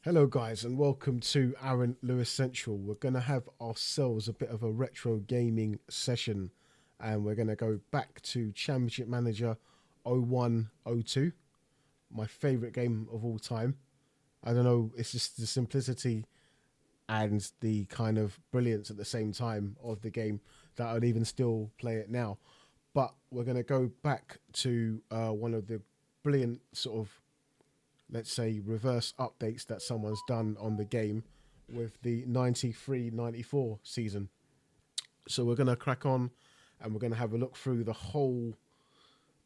Hello, guys, and welcome to Aaron Lewis Central. We're going to have ourselves a bit of a retro gaming session, and we're going to go back to Championship Manager 0102, my favourite game of all time. I don't know, it's just the simplicity and the kind of brilliance at the same time of the game that I'd even still play it now. But we're going to go back to one of the brilliant sort of, let's say, reverse updates that someone's done on the game with the 93-94 season. So we're going to crack on and we're going to have a look through the whole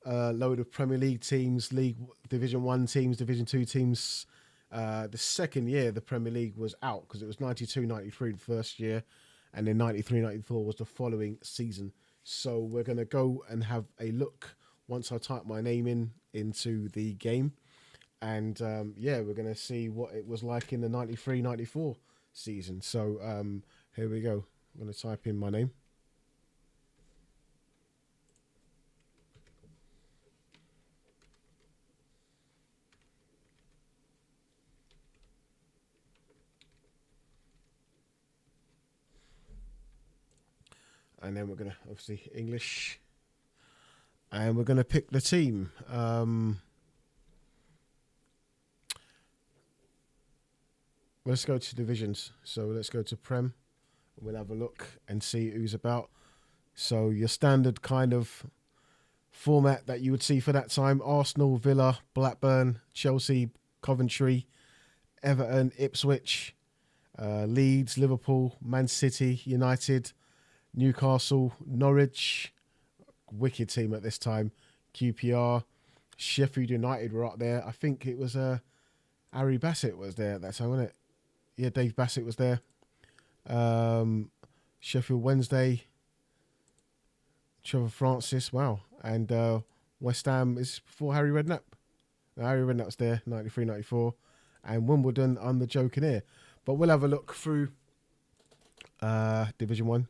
load of Premier League teams, League Division 1 teams, Division 2 teams. The second year the Premier League was out because it was 92-93 the first year, and then 93-94 was the following season. So we're going to go and have a look once I type my name into the game. And yeah, we're going to see what it was like in the 93-94 season. So here we go. I'm going to type in my name. And then we're going to, obviously, English. And we're going to pick the team. Let's go to divisions. So let's go to Prem. We'll have a look and see who's about. So your standard kind of format that you would see for that time: Arsenal, Villa, Blackburn, Chelsea, Coventry, Everton, Ipswich, Leeds, Liverpool, Man City, United, Newcastle, Norwich, wicked team at this time, QPR, Sheffield United were up there. I think it was Harry Bassett was there at that time, wasn't it? Yeah, Dave Bassett was there. Um, Sheffield Wednesday, Trevor Francis, wow. And West Ham is before Harry Redknapp. Harry Redknapp's there, 93-94. And Wimbledon on the joking here. But we'll have a look through Division 1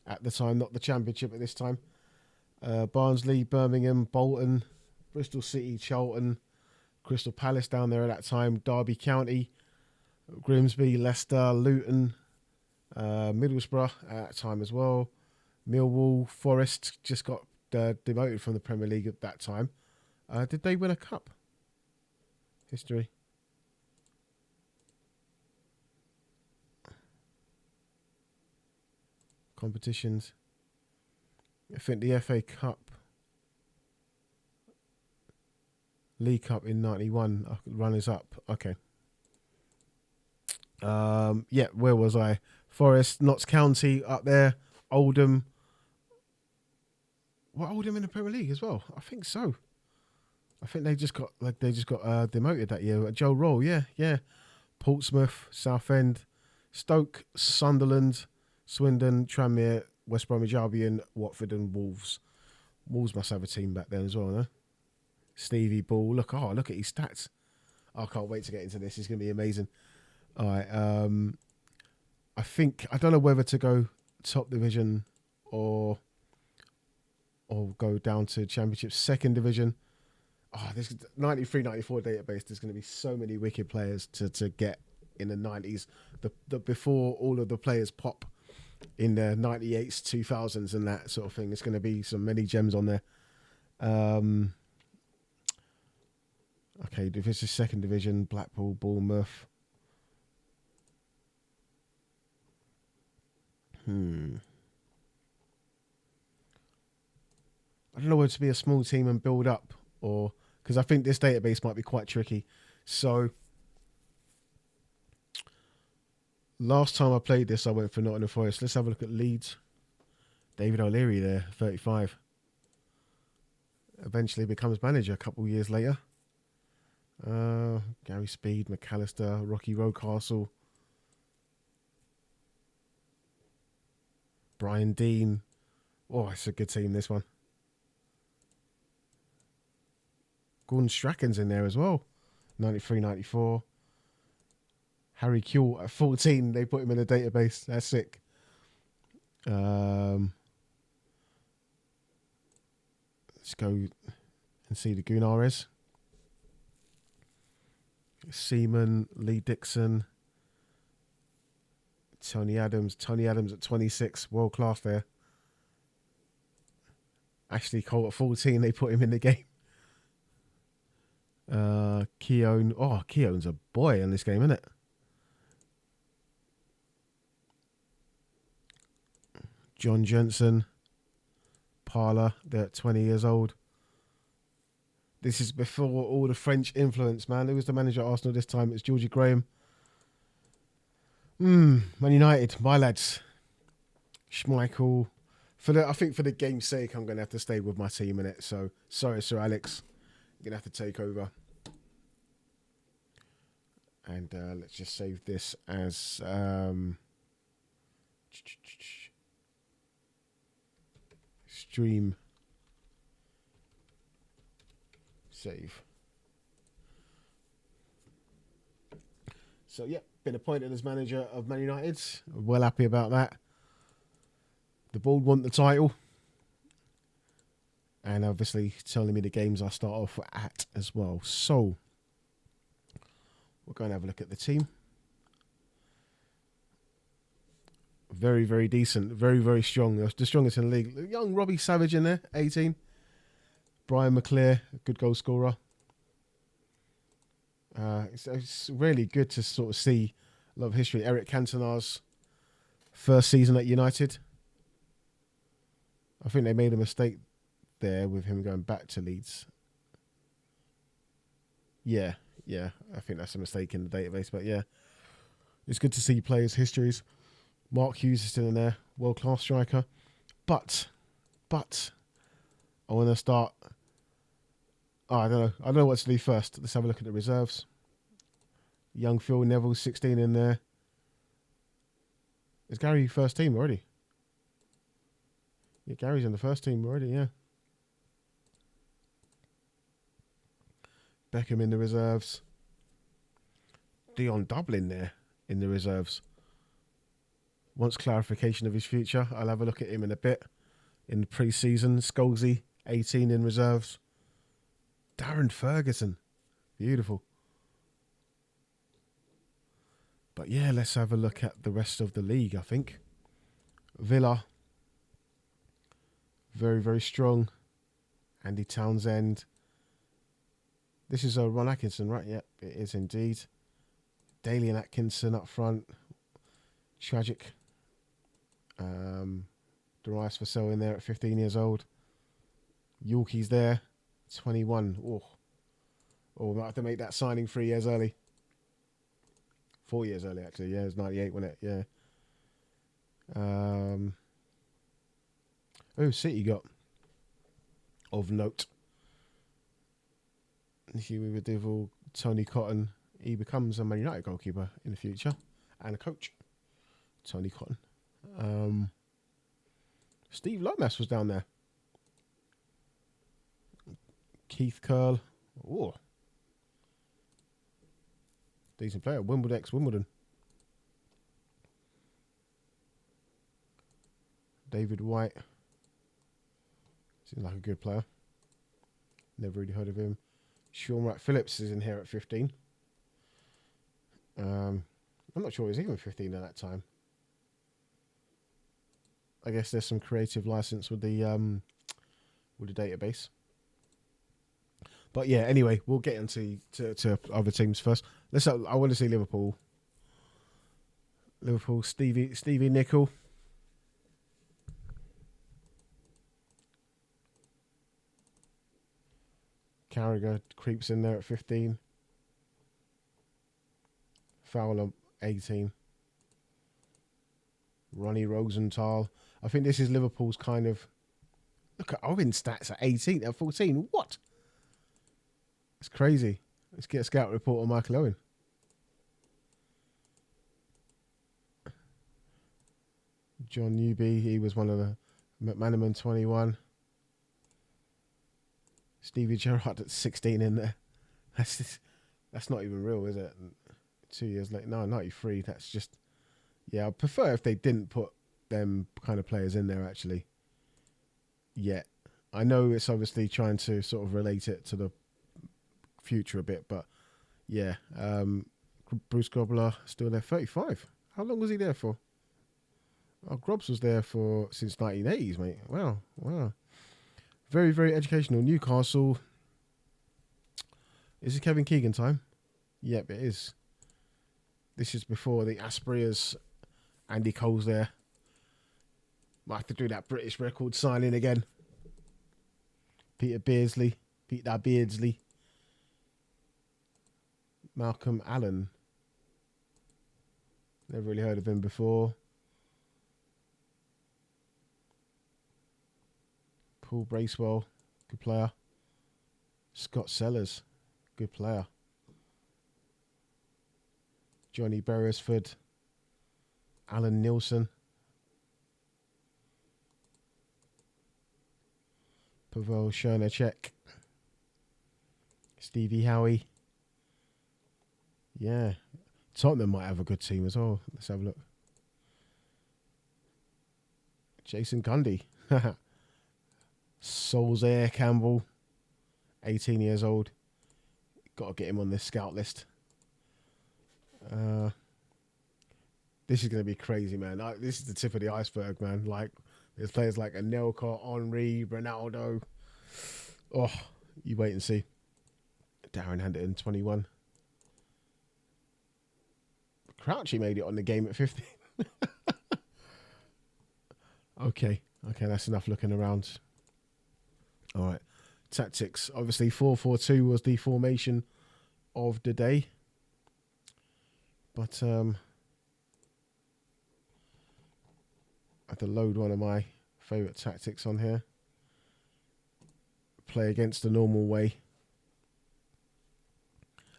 at the time, not the Championship at this time. Barnsley, Birmingham, Bolton, Bristol City, Charlton, Crystal Palace down there at that time, Derby County, Grimsby, Leicester, Luton, Middlesbrough at that time as well. Millwall, Forest just got demoted from the Premier League at that time. Did they win a cup? History. Competitions. I think the FA Cup, League Cup in 91, runners up. Okay. Yeah, where was I? Forest, Notts County up there, Oldham. What, Oldham in the Premier League as well? I think so. I think they just got demoted that year. Joe Roll, yeah. Portsmouth, Southend, Stoke, Sunderland, Swindon, Tranmere, West Bromwich Albion, Watford, and Wolves. Wolves must have a team back then as well, no? Stevie Ball. Look at his stats. I can't wait to get into this. It's going to be amazing. All right. I don't know whether to go top division or go down to Championship second division. This 93-94 database. There's going to be so many wicked players to get in the 90s. The before all of the players pop in the 98s, 2000s, and that sort of thing. There's going to be some many gems on there. Okay, if it's a second division, Blackpool, Bournemouth. I don't know whether to be a small team and build up, or because I think this database might be quite tricky. So last time I played this, I went for Nottingham Forest. Let's have a look at Leeds. David O'Leary there, 35. Eventually becomes manager a couple of years later. Gary Speed, McAllister, Rocky Rocastle, Brian Dean. Oh, it's a good team, this one. Gordon Strachan's in there as well. 93-94. Harry Kewell at 14. They put him in the database. That's sick. Let's go and see the Gunares. Seaman, Lee Dixon, Tony Adams. Tony Adams at 26, world class there. Ashley Cole at 14, they put him in the game. Keown. Oh, Keown's a boy in this game, isn't it? John Jensen. Parler, they're at 20 years old. This is before all the French influence, man. Who was the manager at Arsenal this time? It's Georgie Graham. Man United, my lads. Schmeichel. I think for the game's sake, I'm going to have to stay with my team in it. So, sorry, Sir Alex. You're going to have to take over. And let's just save this as... stream. Save. So, yeah, been appointed as manager of Man United. Well happy about that. The board want the title. And obviously telling me the games I start off at as well. So, we're going to have a look at the team. Very, very decent. Very, very strong. The strongest in the league. Young Robbie Savage in there, 18. Brian McClare, a good goal scorer. It's really good to sort of see a lot of history. Eric Cantona's first season at United. I think they made a mistake there with him going back to Leeds. Yeah. I think that's a mistake in the database. But yeah, it's good to see players' histories. Mark Hughes is still in there. World-class striker. But, I want to start... Oh, I don't know. I don't know what to do first. Let's have a look at the reserves. Young Phil Neville, 16 in there. Is Gary first team already? Yeah, Gary's in the first team already, yeah. Beckham in the reserves. Dion Dublin there in the reserves. Wants clarification of his future. I'll have a look at him in a bit. In the pre-season, Scholesy, 18 in reserves. Darren Ferguson. Beautiful. But yeah, let's have a look at the rest of the league, I think. Villa. Very, very strong. Andy Townsend. This is Ron Atkinson, right? Yep, it is indeed. Dalian Atkinson up front. Tragic. Darius Vassell in there at 15 years old. Yorkie's there. 21. Oh, might have to make that signing 3 years early. 4 years early, actually. Yeah, it was 98, wasn't it? Yeah. City got of note. Hughie Divel, Tony Cotton. He becomes a Man United goalkeeper in the future and a coach. Tony Cotton. Steve Lomas was down there. Keith Curl. Oh. Decent player. Wimbledon, ex-Wimbledon. David White. Seems like a good player. Never really heard of him. Sean Wright Phillips is in here at 15. I'm not sure he was even 15 at that time. I guess there's some creative license with the database. But yeah, anyway, we'll get into to other teams first. I want to see Liverpool. Liverpool, Stevie Nicol. Carragher creeps in there at 15. Fowler, 18. Ronnie Rosenthal. I think this is Liverpool's kind of... Look at Owen's stats at 18 and 14. What? It's crazy. Let's get a scout report on Michael Owen. John Newby, he was one of the McManaman 21. Stevie Gerrard at 16 in there. That's not even real, is it? 2 years later. No, 93. That's just... Yeah, I'd prefer if they didn't put them kind of players in there, actually. Yet. I know it's obviously trying to sort of relate it to the future a bit, but Yeah. Bruce Grobbler still there. 35. How long was he there for? Oh, Grobs was there for since 1980s, mate. Wow, wow. Very, very educational. Newcastle. Is it Kevin Keegan time? Yep, it is. This is before the Aspreas. Andy Cole's there. Might have to do that British record signing again. Peter Beardsley. Malcolm Allen. Never really heard of him before. Paul Bracewell. Good player. Scott Sellers. Good player. Johnny Beresford. Alan Nilsson. Pavel Chernacek. Stevie Howie. Yeah. Tottenham might have a good team as well. Let's have a look. Jason Gundy. Solskjaer Campbell. 18 years old. Got to get him on this scout list. This is going to be crazy, man. This is the tip of the iceberg, man. Like, there's players like Anelka, Henry, Ronaldo. Oh, you wait and see. Darren Henderson, 21. Crouchy made it on the game at 50. Okay, that's enough looking around. All right. Tactics. Obviously, 4-4-2 was the formation of the day. But I have to load one of my favourite tactics on here. Play against the normal way.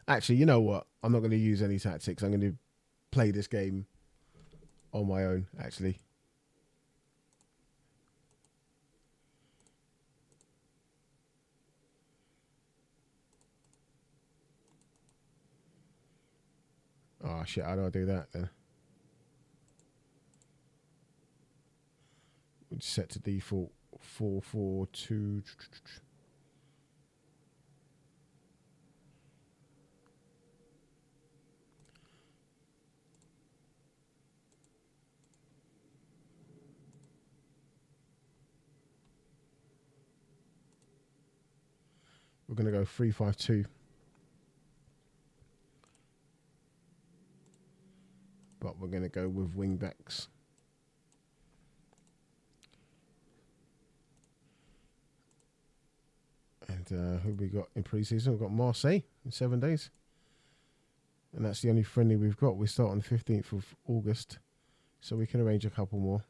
Actually, you know what? I'm not going to use any tactics. I'm going to play this game on my own, actually. Oh, shit. How do I do that then? We'll set to default 4-4-2. We're going to go 3-5-2. But we're going to go with wing backs. And who we got in pre-season? We've got Marseille in 7 days. And that's the only friendly we've got. We start on the 15th of August. So we can arrange a couple more.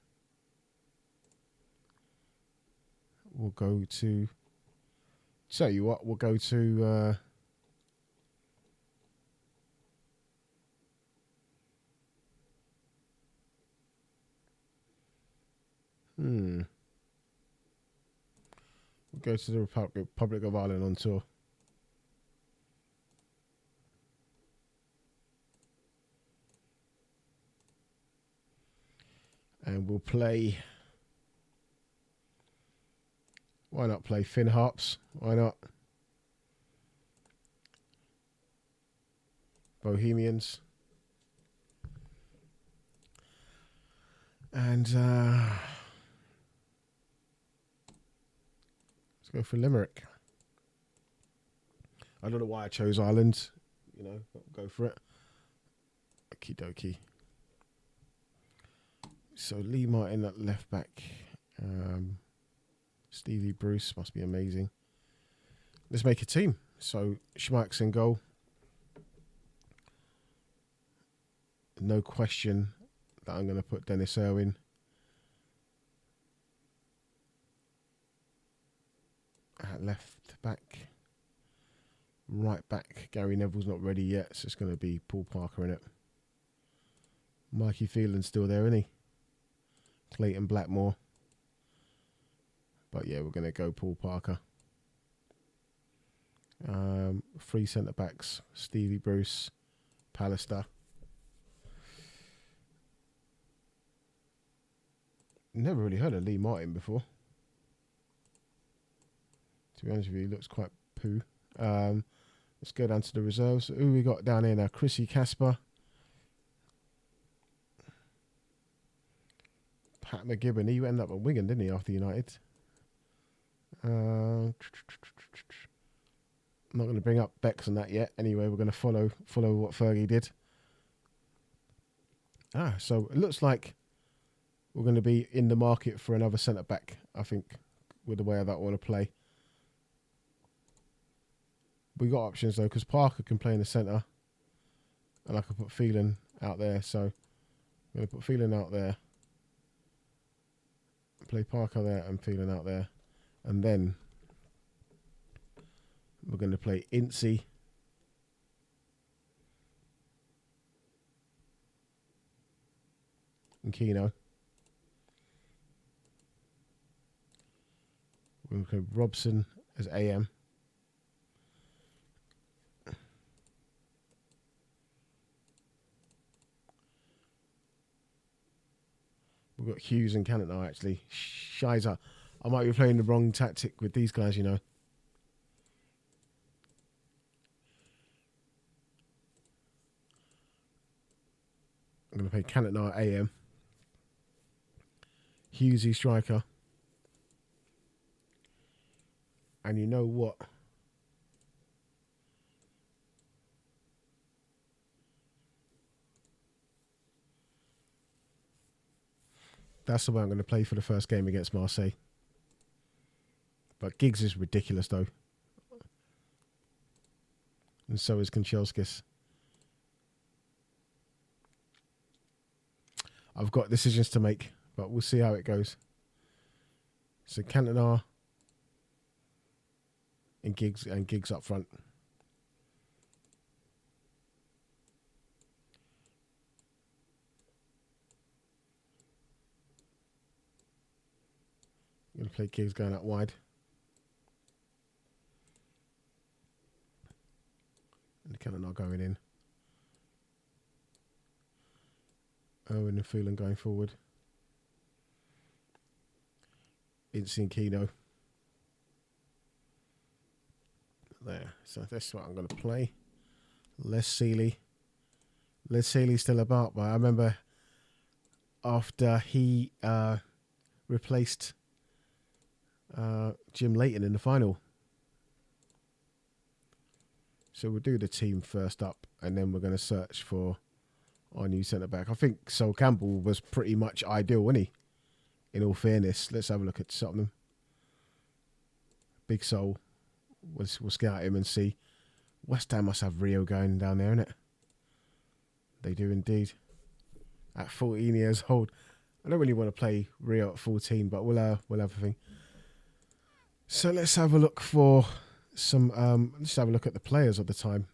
We'll go to... Tell you what, we'll go to... We'll go to the Republic of Ireland on tour. And we'll play... Why not play Finn Harps? Why not? Bohemians. And let's go for Limerick. I don't know why I chose Ireland. You know, go for it. Okie dokie. So Lee Martin at left back. Stevie Bruce must be amazing. Let's make a team. So Schmeich's in goal. No question that I'm going to put Dennis Irwin. At left back. Right back. Gary Neville's not ready yet, so it's going to be Paul Parker in it. Mikey Phelan's still there, isn't he? Clayton Blackmore. But yeah, we're going to go Paul Parker. 3 centre backs. Stevie Bruce. Pallister. Never really heard of Lee Martin before. To be honest with you, he looks quite poo. Let's go down to the reserves. Who we got down here now? Chrissy Casper. Pat McGibbon. He ended up at Wigan, didn't he, after United? I'm not going to bring up Bex on that yet. Anyway, we're going to follow what Fergie did. So it looks like we're going to be in the market for another centre-back, I think, with the way that I want to play. We got options, though, because Parker can play in the centre. And I can put Phelan out there. So I'm going to put Phelan out there. Play Parker there and Phelan out there. And then we're going to play Incy. And Keno. We're going to play Robson as AM. We've got Hughes and Cantona, actually. Shiza. I might be playing the wrong tactic with these guys, you know. I'm going to play Cantona AM. Hughesy striker. And you know what? That's the way I'm going to play for the first game against Marseille. But Giggs is ridiculous, though. And so is Kanchelskis. I've got decisions to make, but we'll see how it goes. So Cantona and Giggs up front. I'm going to play Giggs going out wide. And Cantona going in. Owen and Phelan going forward. Incy and Keno. There. So that's what I'm going to play. Les Sealey. Les Sealey's still about, but I remember after he replaced Jim Leighton in the final. So we'll do the team first up, and then we're going to search for our new centre-back. I think Sol Campbell was pretty much ideal, wasn't he? In all fairness. Let's have a look at Tottenham. Big Sol. We'll scout him and see. West Ham must have Rio going down there, innit? They do indeed. At 14 years old. I don't really want to play Rio at 14, but we'll have a thing. So let's have a look for some... let's have a look at the players of the time.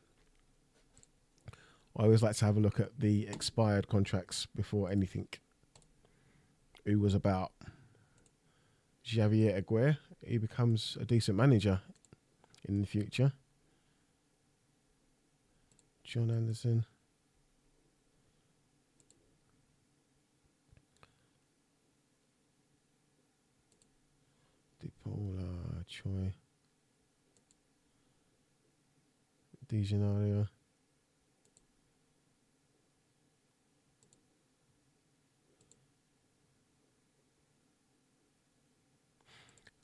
I always like to have a look at the expired contracts before anything. Who was about? Javier Aguirre. He becomes a decent manager in the future. John Anderson. DePaula, Choi. Di Gennaro.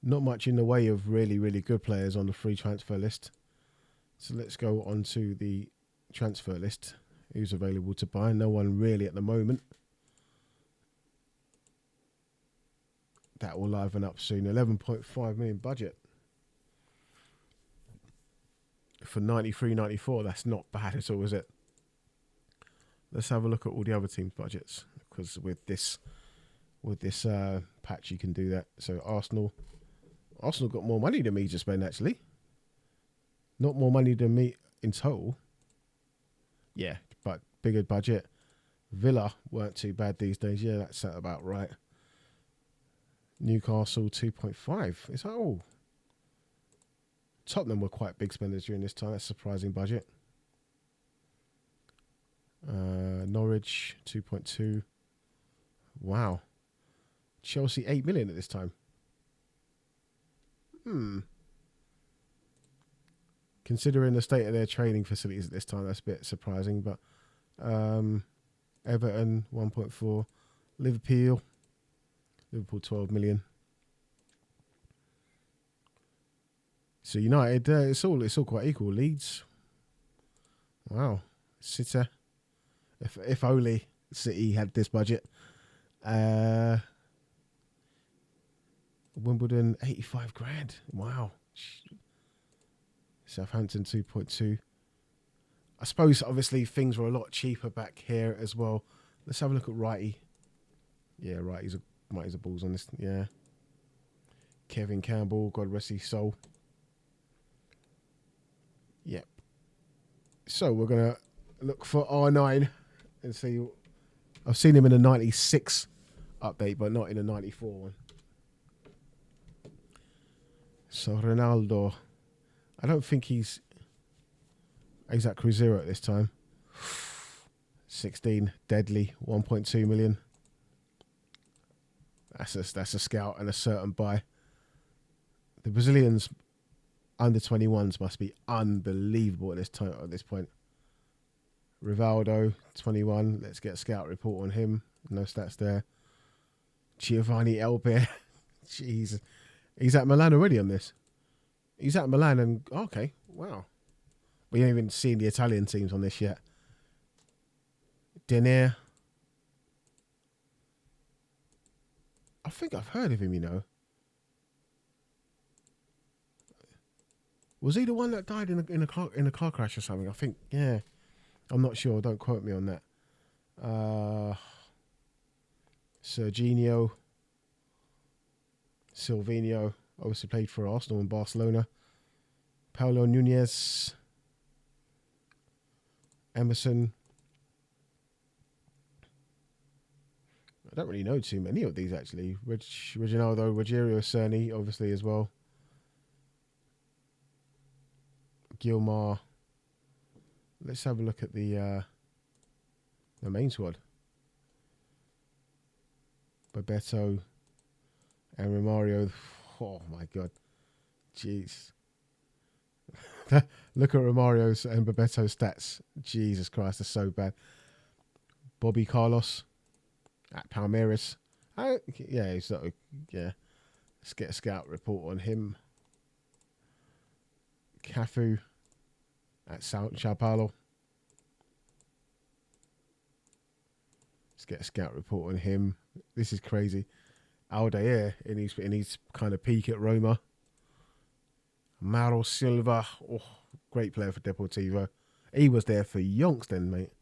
Not much in the way of really, really good players on the free transfer list. So let's go on to the transfer list. Who's available to buy? No one really at the moment. That will liven up soon. 11.5 million budget. For 93-94, that's not bad at all, is it? Let's have a look at all the other teams' budgets. Because with this patch, you can do that. So Arsenal got more money than me to spend, actually. Not more money than me in total. Yeah, but bigger budget. Villa weren't too bad these days. Yeah, that's about right. Newcastle 2.5. Is that all? Tottenham were quite big spenders during this time. That's a surprising budget. Norwich 2.2. Wow. Chelsea 8 million at this time. considering the state of their training facilities at this time. That's a bit surprising, but Everton 1.4, Liverpool 12 million. So United, it's all quite equal. Leeds, wow, City. If only City had this budget. Wimbledon 85 grand. Wow. Southampton 2.2. I suppose obviously things were a lot cheaper back here as well. Let's have a look at Righty. Yeah, Righty's a balls on this. Yeah. Kevin Campbell, God rest his soul. Yep. So we're gonna look for R9 and see. I've seen him in a 96 update, but not in a 94 one. So Ronaldo, I don't think he's at Cruzeiro at this time. 16, deadly, 1.2 million. That's a scout and a certain buy. The Brazilians under 21s must be unbelievable at this point. Rivaldo, 21. Let's get a scout report on him. No stats there. Giovanni Elber. Jeez. He's at Milan already on this. He's at Milan and... Okay, wow. We haven't even seen the Italian teams on this yet. Denier. I think I've heard of him, you know. Was he the one that died in a car crash or something? I think, yeah. I'm not sure. Don't quote me on that. Serginho. Silvinho. Obviously played for Arsenal and Barcelona. Paulo Nunez. Emerson. I don't really know too many of these actually. Reginaldo, Rogerio Cerny, obviously as well. Gilmar. Let's have a look at the main squad. Bebeto and Romario. Oh my god. Jeez. Look at Romario's and Bebeto's stats. Jesus Christ, they're so bad. Bobby Carlos at Palmeiras. Yeah, he's not. Yeah, let's get a scout report on him. Cafu at Sao Paulo. Let's get a scout report on him. This is crazy. Aldair in his kind of peak at Roma. Mauro Silva, great player for Deportivo. He was there for yonks then, mate.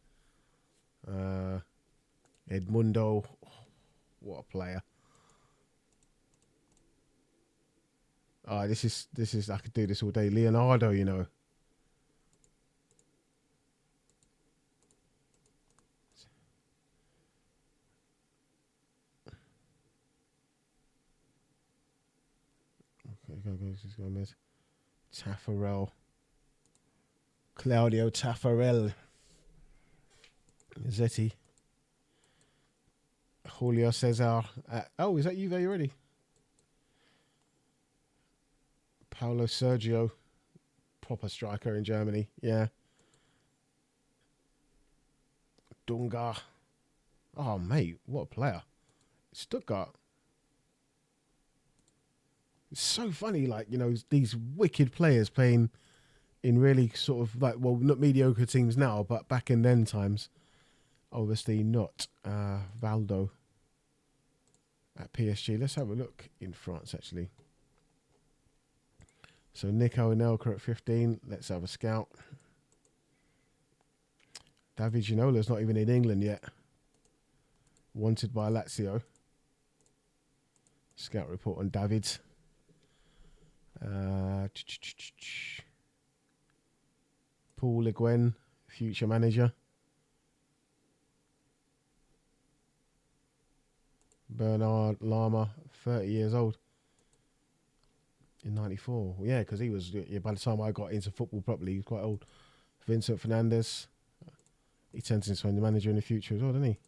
Edmundo, what a player. This is I could do this all day. Leonardo, you know. Okay, Taffarel. Claudio Taffarel. Zetti. Julio Cesar. Is that you there already? Paulo Sergio. Proper striker in Germany. Yeah. Dunga. Oh, mate. What a player. Stuttgart. It's so funny, like, you know, these wicked players playing in really sort of like, well, not mediocre teams now, but back in then times. Obviously not. Valdo at PSG. Let's have a look in France, actually. So Nico Anelka at 15. Let's have a scout. David Ginola's not even in England yet. Wanted by Lazio. Scout report on David. Paul Le Guen, future manager. Bernard Lama, 30 years old. In 94. Yeah, because he was, by the time I got into football properly, he was quite old. Vincent Fernandez. He turns into a manager in the future as well, doesn't he?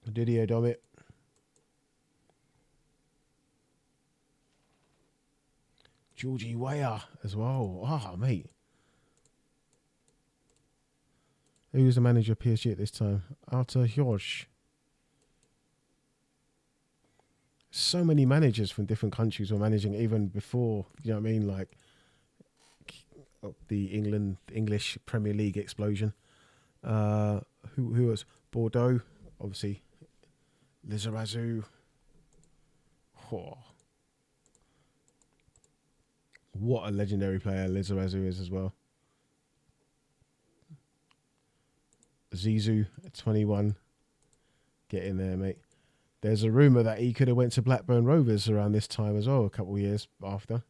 Didier Domit. Georgie Weah as well. Ah, mate. Who was the manager of PSG at this time? Arthur Jorge. So many managers from different countries were managing even before, you know what I mean? Like the English Premier League explosion. Who was Bordeaux? Obviously, Lizarazu. Oh. What a legendary player Lizarazu is as well. Zizou at 21. Get in there, mate. There's a rumour that he could have went to Blackburn Rovers around this time as well, a couple of years after,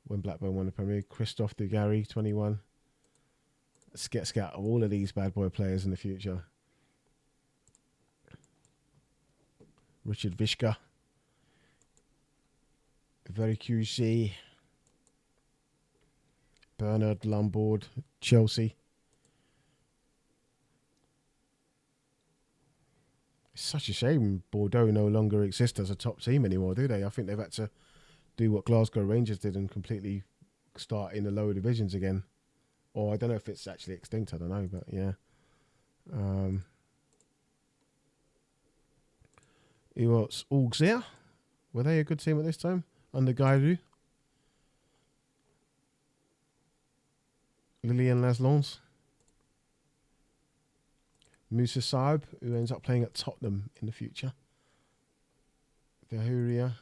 when Blackburn won the Premier League. Christophe Dugarry, 21. Let's get scout of all of these bad boy players in the future. Richard Vishka. Very QC. Bernard Lombard, Chelsea. It's such a shame Bordeaux no longer exist as a top team anymore, do they? I think they've had to do what Glasgow Rangers did and completely start in the lower divisions again. Or I don't know if it's actually extinct, I don't know, but yeah. Who else? Auxerre? Were they a good team at this time? Under Gairu? Lilian Laslons? Moussa Saab, who ends up playing at Tottenham in the future. Verhuria.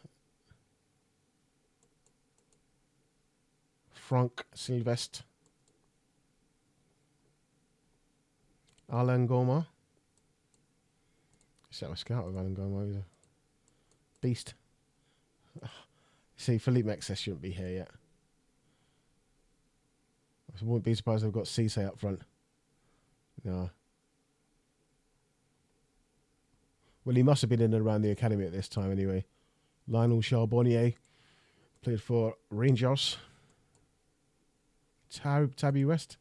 Franck Sylvestre. Alain Goma. Set a scout with Alain Goma. He's a beast. See, Philippe Mexes shouldn't be here yet. I wouldn't be surprised if they've got Cisse up front. No. Well, he must have been in and around the academy at this time anyway. Lionel Charbonnier played for Rangers. Tabby West.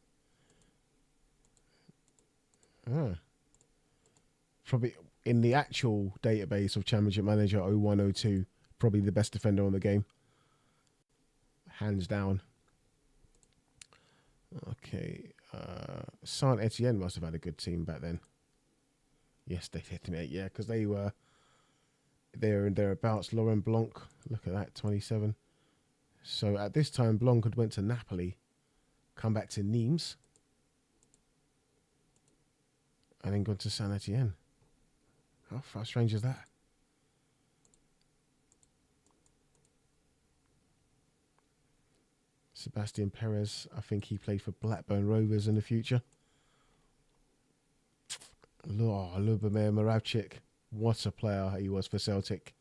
Probably in the actual database of Championship Manager 0102, probably the best defender on the game. Hands down. Okay. Saint Etienne must have had a good team back then. Yes, they did, mate. Yeah, because they were there and thereabouts. Laurent Blanc, look at that, 27. So at this time, Blanc had went to Napoli, come back to Nimes, and then gone to Saint Etienne. How strange is that? Sebastian Perez, I think he played for Blackburn Rovers in the future. Lubomir Moravcik, what a player he was for Celtic.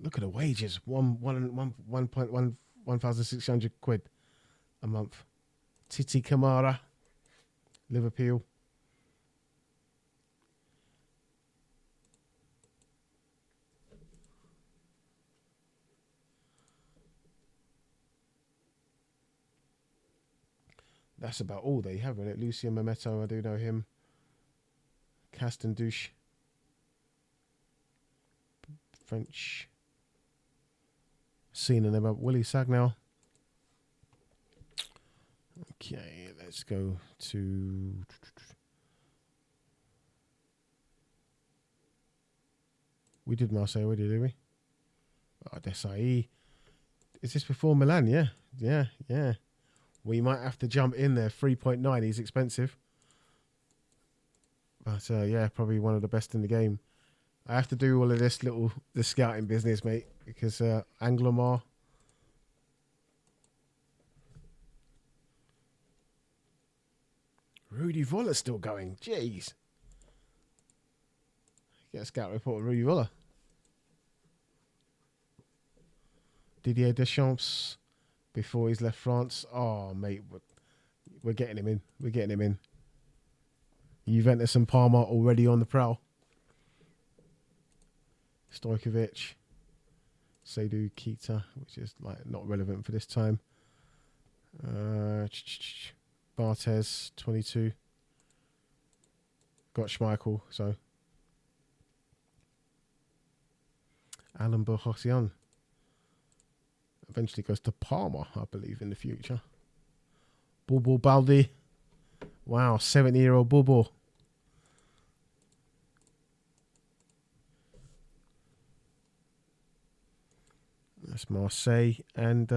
Look at the wages, 1,600 quid a month. Titi Kamara, Liverpool. That's about all they have in it. Lucien Mametto, I do know him. Castendouche. French. Seen them up. Willie Sagnol. Okay, let's go to... We did Marseille already, did we? Oh, Desailly. Is this before Milan? Yeah. We might have to jump in there. 3.9. He's expensive. But yeah, probably one of the best in the game. I have to do all of this the scouting business, mate, because Anglomar. Rudy Voller's still going. Jeez. Get a scout report of Rudy Voller. Didier Deschamps before he's left France. Oh, mate, we're getting him in. We're getting him in. Juventus and Parma already on the prowl. Stojkovic, Seydou Keita, which is like not relevant for this time. Barthez, 22. Got Schmeichel, so. Alan Bohosian. Eventually goes to Parma, I believe, in the future. Bobo Baldi. Wow, 70-year-old Bobo. That's Marseille. And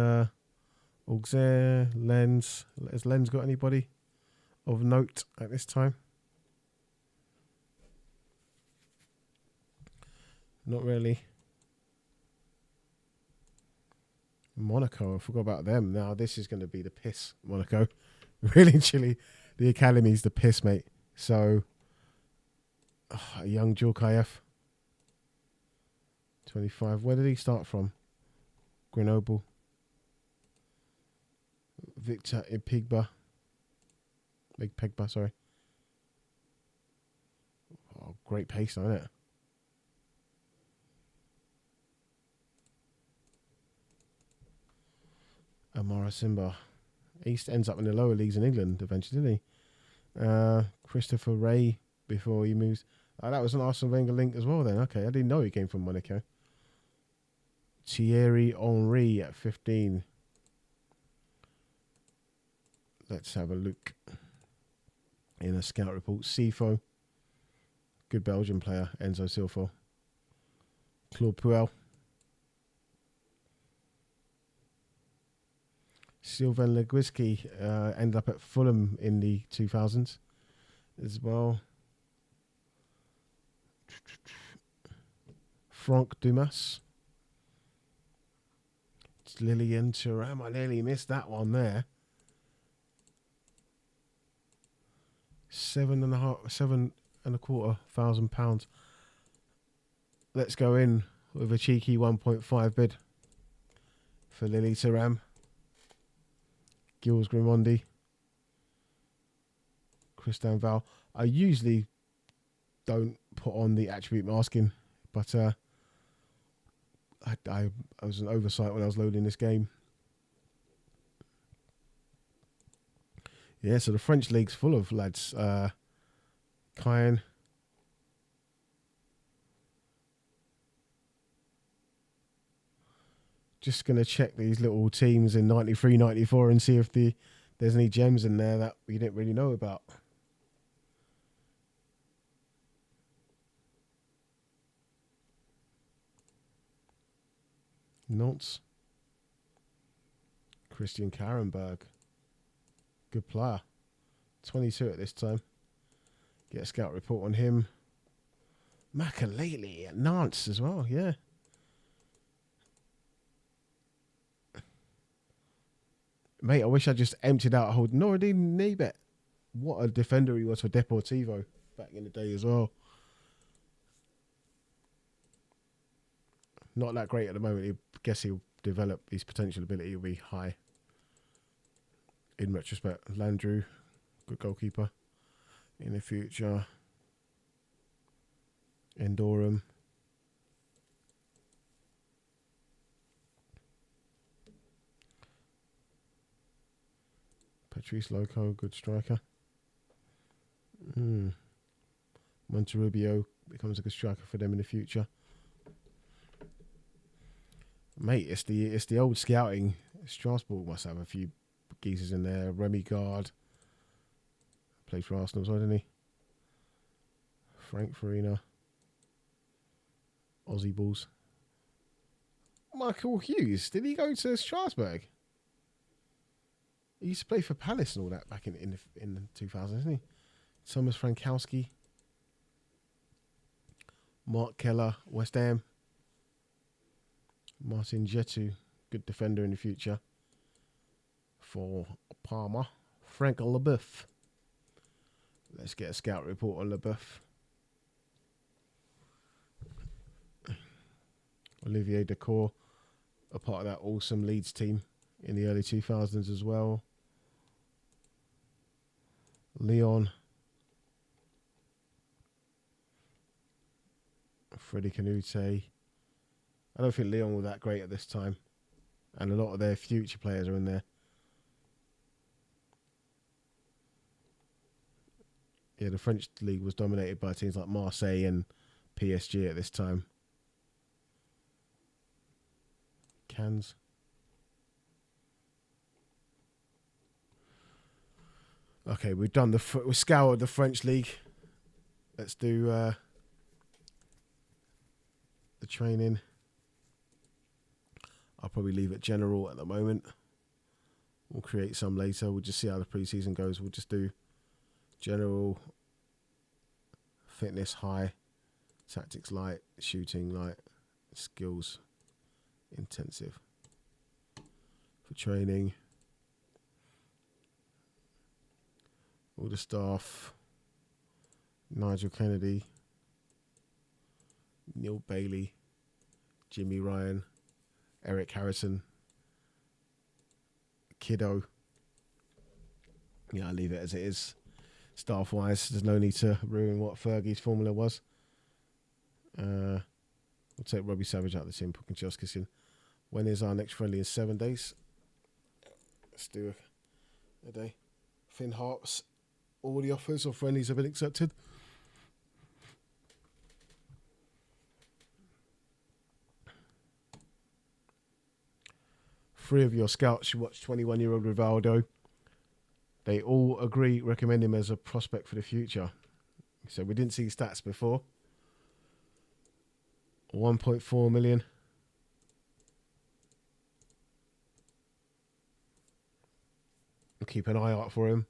Auxerre, Lens. Has Lens got anybody of note at this time? Not really. Monaco, I forgot about them. Now this is going to be the piss, Monaco. Really, Chile. The academy's the piss, mate. So, a young Djorkaeff, 25. Where did he start from? Grenoble. Victor Ipigba. Big Pegba, sorry. Oh, great pace, isn't it? Amara Simba. East ends up in the lower leagues in England eventually, didn't he? Christopher Ray before he moves. That was an Arsene Wenger link as well then. Okay, I didn't know he came from Monaco. Thierry Henry at 15. Let's have a look in a scout report. Sifo. Good Belgian player. Enzo Silfo. Claude Puel. Sylvain Legwiski ended up at Fulham in the 2000s as well. Franck Dumas. It's Lilian Thuram. I nearly missed that one there. £7,250 Let's go in with a cheeky 1.5 bid for Lily Thuram. Gilles Grimondi. Christian Val. I usually don't put on the attribute masking, but I was an oversight when I was loading this game. Yeah, so the French league's full of lads. Cayenne. Just going to check these little teams in 93, 94 and see if there's any gems in there that we didn't really know about. Nantes. Christian Karenberg. Good player. 22 at this time. Get a scout report on him. Makalele at Nantes as well, yeah. Mate, I wish I just emptied out a whole Noureddin Nibet. What a defender he was for Deportivo back in the day as well. Not that great at the moment. I guess he'll develop his potential ability will be high. In retrospect, Landrew, good goalkeeper. In the future, Endorum. Patrice Loco, good striker. Monterrubio becomes a good striker for them in the future. Mate, it's the old scouting. Strasbourg must have a few geezers in there. Remy Gard played for Arsenal as well, didn't he? Frank Farina. Aussie Bulls. Michael Hughes, did he go to Strasbourg? He used to play for Palace and all that back in the 2000s, didn't he? Thomas Frankowski. Mark Keller, West Ham. Martin Jetu, good defender in the future for Parma. Frank Leboeuf. Let's get a scout report on Leboeuf. Olivier Dacour, a part of that awesome Leeds team in the early 2000s as well. Leon. Freddie Canute. I don't think Leon was that great at this time. And a lot of their future players are in there. Yeah, the French league was dominated by teams like Marseille and PSG at this time. Cannes. Okay, we've done we scoured the French league. Let's do the training. I'll probably leave it general at the moment. We'll create some later. We'll just see how the preseason goes. We'll just do general, fitness high, tactics light, shooting light, skills intensive. For training, all the staff: Nigel Kennedy, Neil Bailey, Jimmy Ryan, Eric Harrison, Kiddo. Yeah, I'll leave it as it is. Staff-wise, there's no need to ruin what Fergie's formula was. We'll take Robbie Savage out of the team, put Kanchelskis in. When is our next friendly? In 7 days. Let's do a day. Finn Harps. All the offers of friendlies have been accepted. Three of your scouts you watch 21-year-old Rivaldo. They all agree, recommend him as a prospect for the future. So we didn't see stats before. 1.4 million. We'll keep an eye out for him.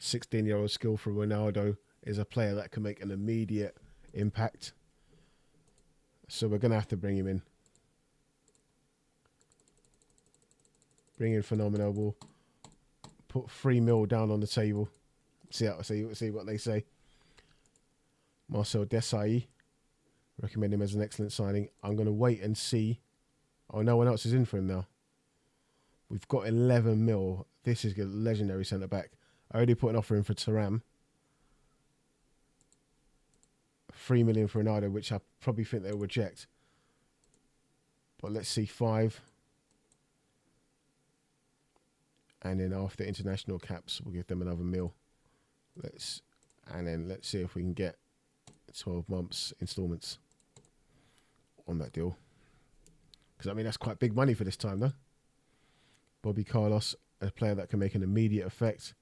16-year-old skill for Ronaldo is a player that can make an immediate impact. So we're going to have to bring him in. Bring in Phenomenal. We'll put 3 mil down on the table. See what they say. Marcel Desailly. Recommend him as an excellent signing. I'm going to wait and see. Oh, no one else is in for him now. We've got 11 mil. This is a legendary centre-back. I already put an offer in for Thuram. 3 million for Ronaldo, which I probably think they'll reject. But let's see, 5. And then after international caps, we'll give them another mil. And then let's see if we can get 12 months installments on that deal. Because, I mean, that's quite big money for this time, though. Bobby Carlos, a player that can make an immediate effect.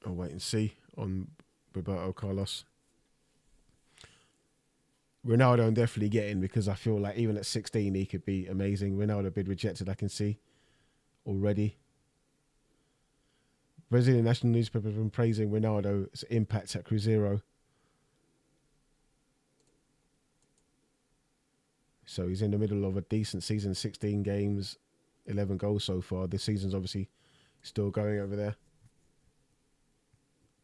I'll wait and see on Roberto Carlos. Ronaldo I'm definitely getting, because I feel like even at 16 he could be amazing. Ronaldo bid rejected, I can see already. Brazilian national newspaper have been praising Ronaldo's impact at Cruzeiro. So he's in the middle of a decent season, 16 games, 11 goals so far. This season's obviously still going over there.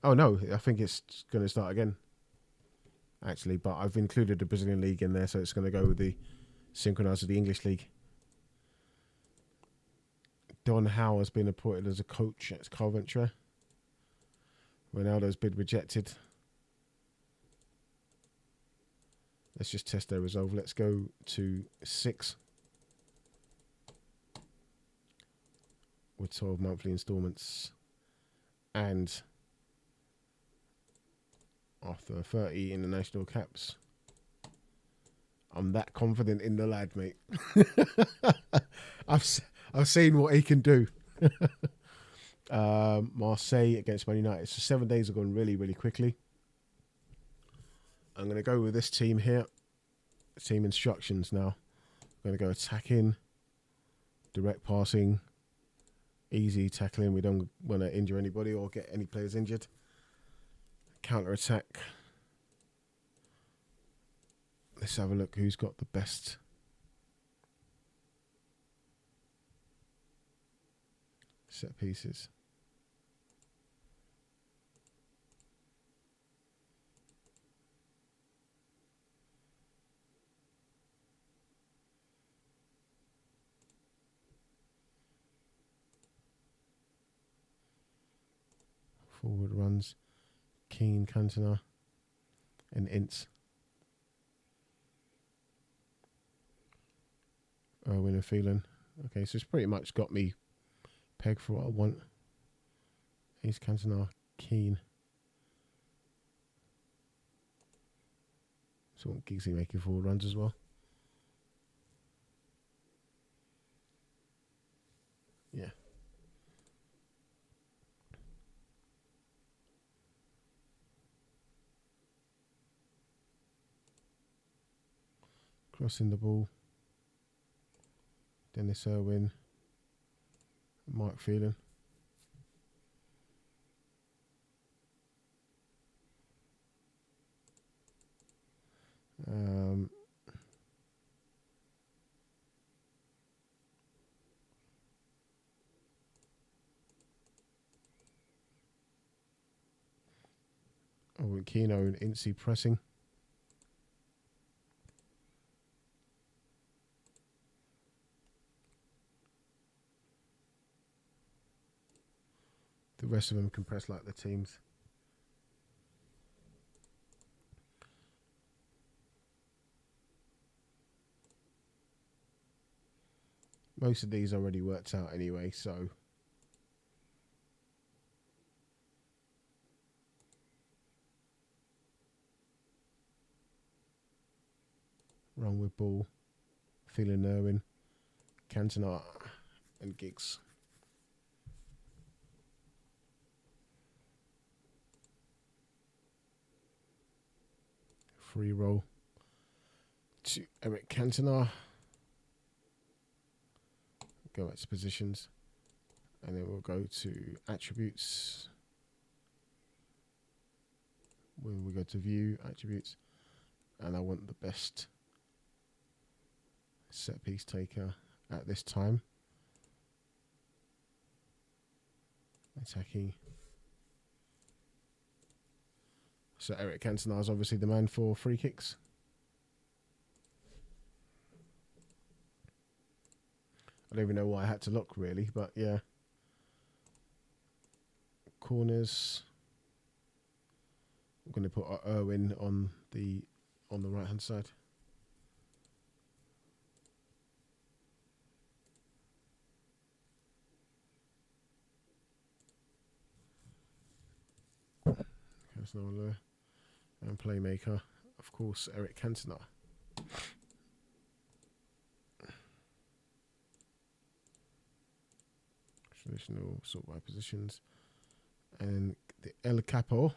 Oh no, I think it's going to start again, actually. But I've included the Brazilian league in there, so it's going to go with the synchronised with the English league. Don Howe has been appointed as a coach at Coventry. Ronaldo's bid rejected. Let's just test their resolve. Let's go to 6 with 12 monthly installments. And after 30 international caps. I'm that confident in the lad, mate. I've seen what he can do. Marseille against Man United. So 7 days have gone really, really quickly. I'm going to go with this team here. Team instructions now. I'm going to go attacking, direct passing, easy tackling. We don't want to injure anybody or get any players injured. Counter attack. Let's have a look who's got the best. Set pieces. Forward runs. Keane, Cantona, and Ince. Irwin and Phelan. Okay, so it's pretty much got me pegged for what I want. Ace, Cantona, Keane. So I want Giggsy making forward runs as well. Yeah. Crossing the ball. Dennis Irwin. Mike Phelan. Keno and Incy pressing. The rest of them can press like the teams. Most of these already worked out anyway, so run with ball, Phelan, Irwin, Cantona and Giggs. Free roll to Eric Cantona. Go back to positions. And then we'll go to attributes. When we go to view, attributes. And I want the best set piece taker at this time. Attacking. So Eric Cantona is obviously the man for free kicks. I don't even know why I had to look really, but yeah. Corners. I'm going to put Irwin on the right hand side. There's no one there. And playmaker, of course, Eric Cantona. Traditional sort by positions. And the El Capo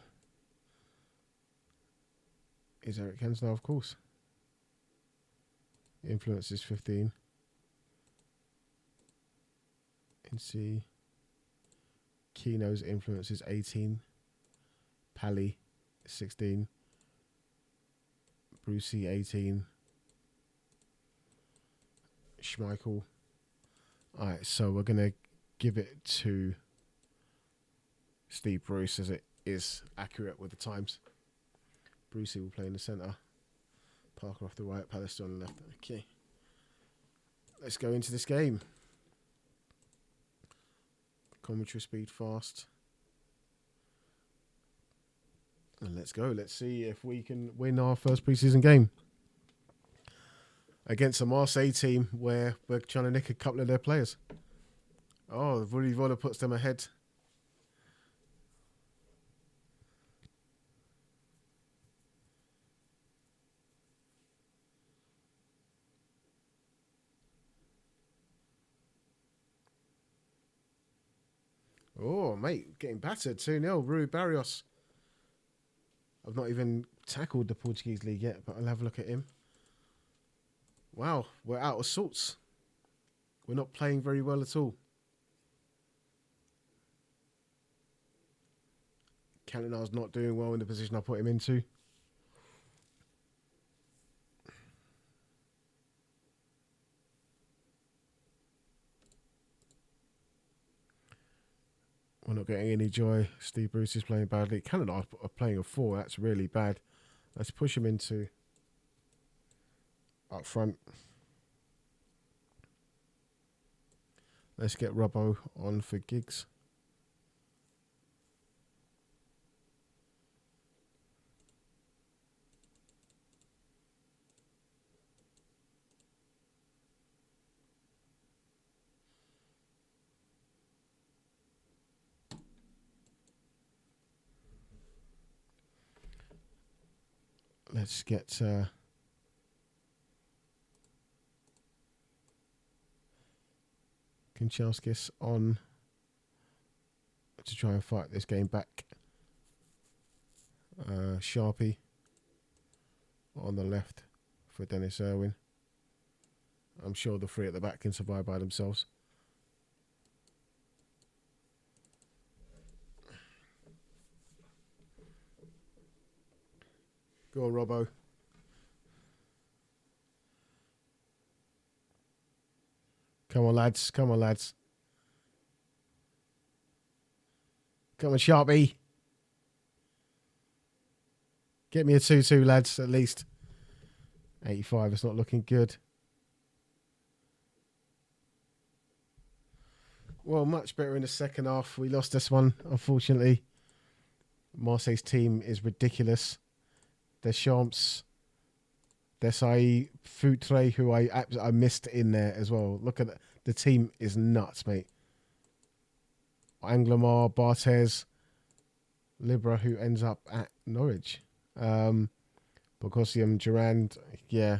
is Eric Cantona, of course. Influence is 15. Incy. Keno's influence is 18. Pally 16. Brucey 18. Schmeichel. Alright, so we're going to give it to Steve Bruce as it is accurate with the times. Brucey will play in the centre. Parker off the right, Pallister on the left. Okay. Let's go into this game. Commentary speed fast. And let's go. Let's see if we can win our first preseason game against a Marseille team where we're trying to nick a couple of their players. Oh, Vunivola puts them ahead. Oh, mate, getting battered 2-0. Rui Barrios. I've not even tackled the Portuguese league yet, but I'll have a look at him. Wow, we're out of sorts. We're not playing very well at all. Cantona's not doing well in the position I put him into. We're not getting any joy. Steve Bruce is playing badly. Cantona are playing a 4. That's really bad. Let's push him into up front. Let's get Robbo on for Giggs. Let's get Kanchelskis on to try and fight this game back. Sharpie on the left for Dennis Irwin. I'm sure the three at the back can survive by themselves. Go on, Robbo. Come on, lads. Come on, lads. Come on, Sharpie. Get me a 2-2, lads, at least. 85, it's not looking good. Well, much better in the second half. We lost this one, unfortunately. Marseille's team is ridiculous. Deschamps, Desai, Foutre, who I missed in there as well. Look at the team is nuts, mate. Anglemar, Barthez, Libra, who ends up at Norwich. Bocosium, Durand, yeah.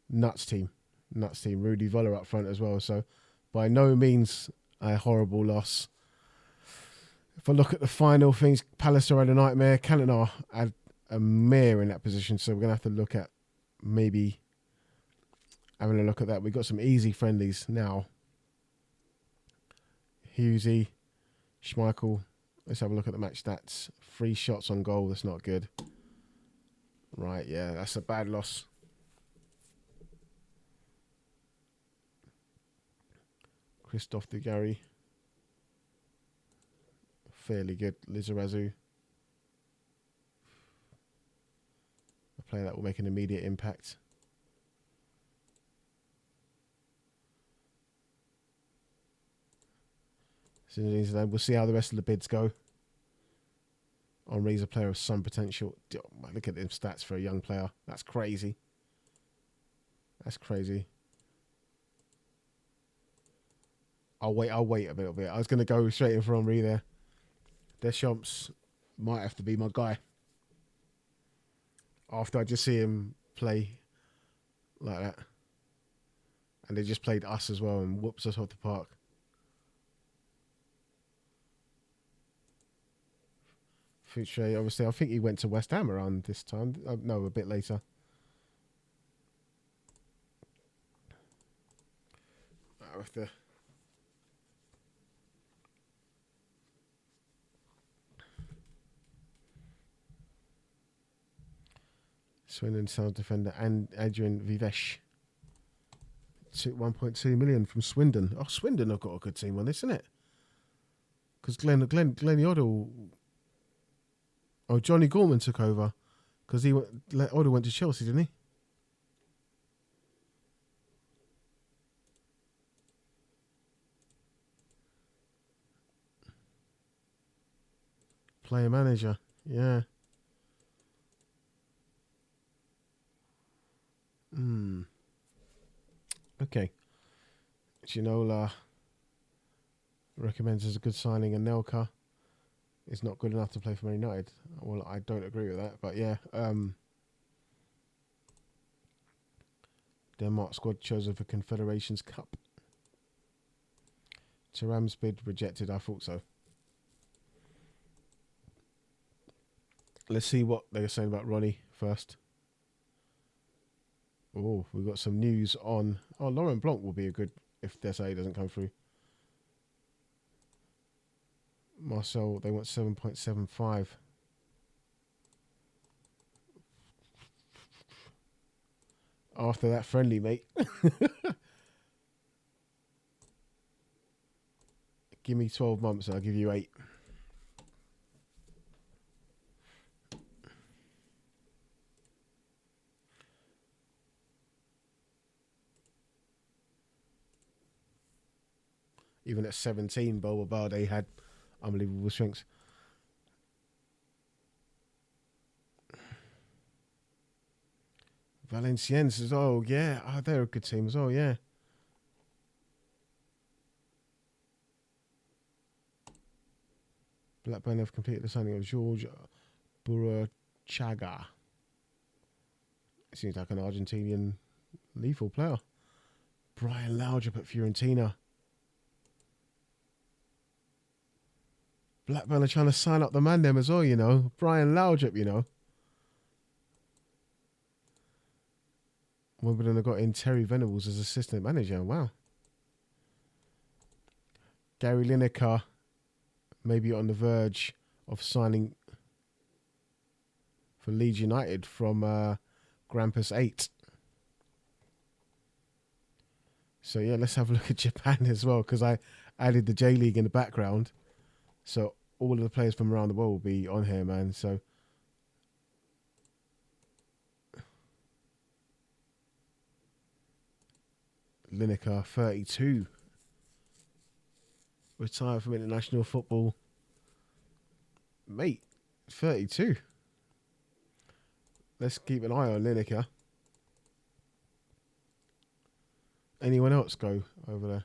Nuts team. Rudy Voller up front as well. So by no means a horrible loss. If I look at the final things, Pallister had a nightmare. Cantona had a mare in that position. So we're going to have to look at maybe having a look at that. We've got some easy friendlies now. Hughesy, Schmeichel. Let's have a look at the match stats. 3 shots on goal. That's not good. Right, yeah, that's a bad loss. Christophe Dugarry. Fairly good. Lizarazu. A player that will make an immediate impact. We'll see how the rest of the bids go. Henri's a player of some potential. Look at them stats for a young player. That's crazy. That's crazy. I'll wait a little bit. I was going to go straight in for Henri there. Deschamps might have to be my guy. After I just see him play like that. And they just played us as well and whoops us off the park. Fouché, obviously, I think he went to West Ham around this time. No, a bit later. I have to... Swindon South defender and Adrian Vivesh. 1.2 million from Swindon. Oh, Swindon have got a good team on this, isn't it? Because Glenn Oddle... Oh, Johnny Gorman took over. Because Oddle went to Chelsea, didn't he? Player manager. Yeah. Okay. Ginola recommends as a good signing, and Nelka is not good enough to play for Man United. Well, I don't agree with that, but yeah. Denmark squad chosen for Confederations Cup. Thuram's bid rejected. I thought so. Let's see what they're saying about Ronnie first. Oh, we've got some news on... Oh, Laurent Blanc will be a good... If Desai doesn't come through. Marcel, they want 7.75. After that friendly, mate. Give me 12 months and I'll give you 8. Even at 17, Boba Barde had unbelievable strengths. Valenciennes as well, yeah. Oh, they're a good team as well, yeah. Blackburn have completed the signing of George Burachaga. Seems like an Argentinian lethal player. Brian Laudrup at Fiorentina. Blackburn are trying to sign up the man them as well, you know. Brian Laudrup, you know. Wimbledon have got in Terry Venables as assistant manager. Wow. Gary Lineker maybe on the verge of signing for Leeds United from Grampus 8. So yeah, let's have a look at Japan as well, because I added the J League in the background. So all of the players from around the world will be on here, man. So Lineker, 32. Retired from international football. Mate, 32. Let's keep an eye on Lineker. Anyone else go over there?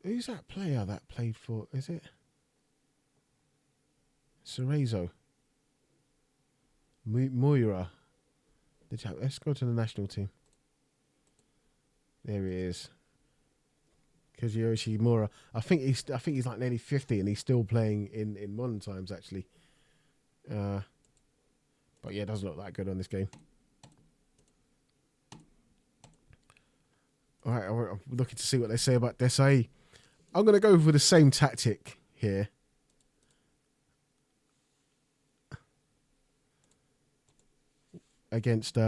Who's that player that played for? Is it Cerezo? Moira. Let's go to the national team. There he is. Kazuyoshi Mura. I think he's like nearly 50 and he's still playing in modern times actually. But yeah, it doesn't look that good on this game. All right, I'm looking to see what they say about Desai. I'm going to go for the same tactic here. Against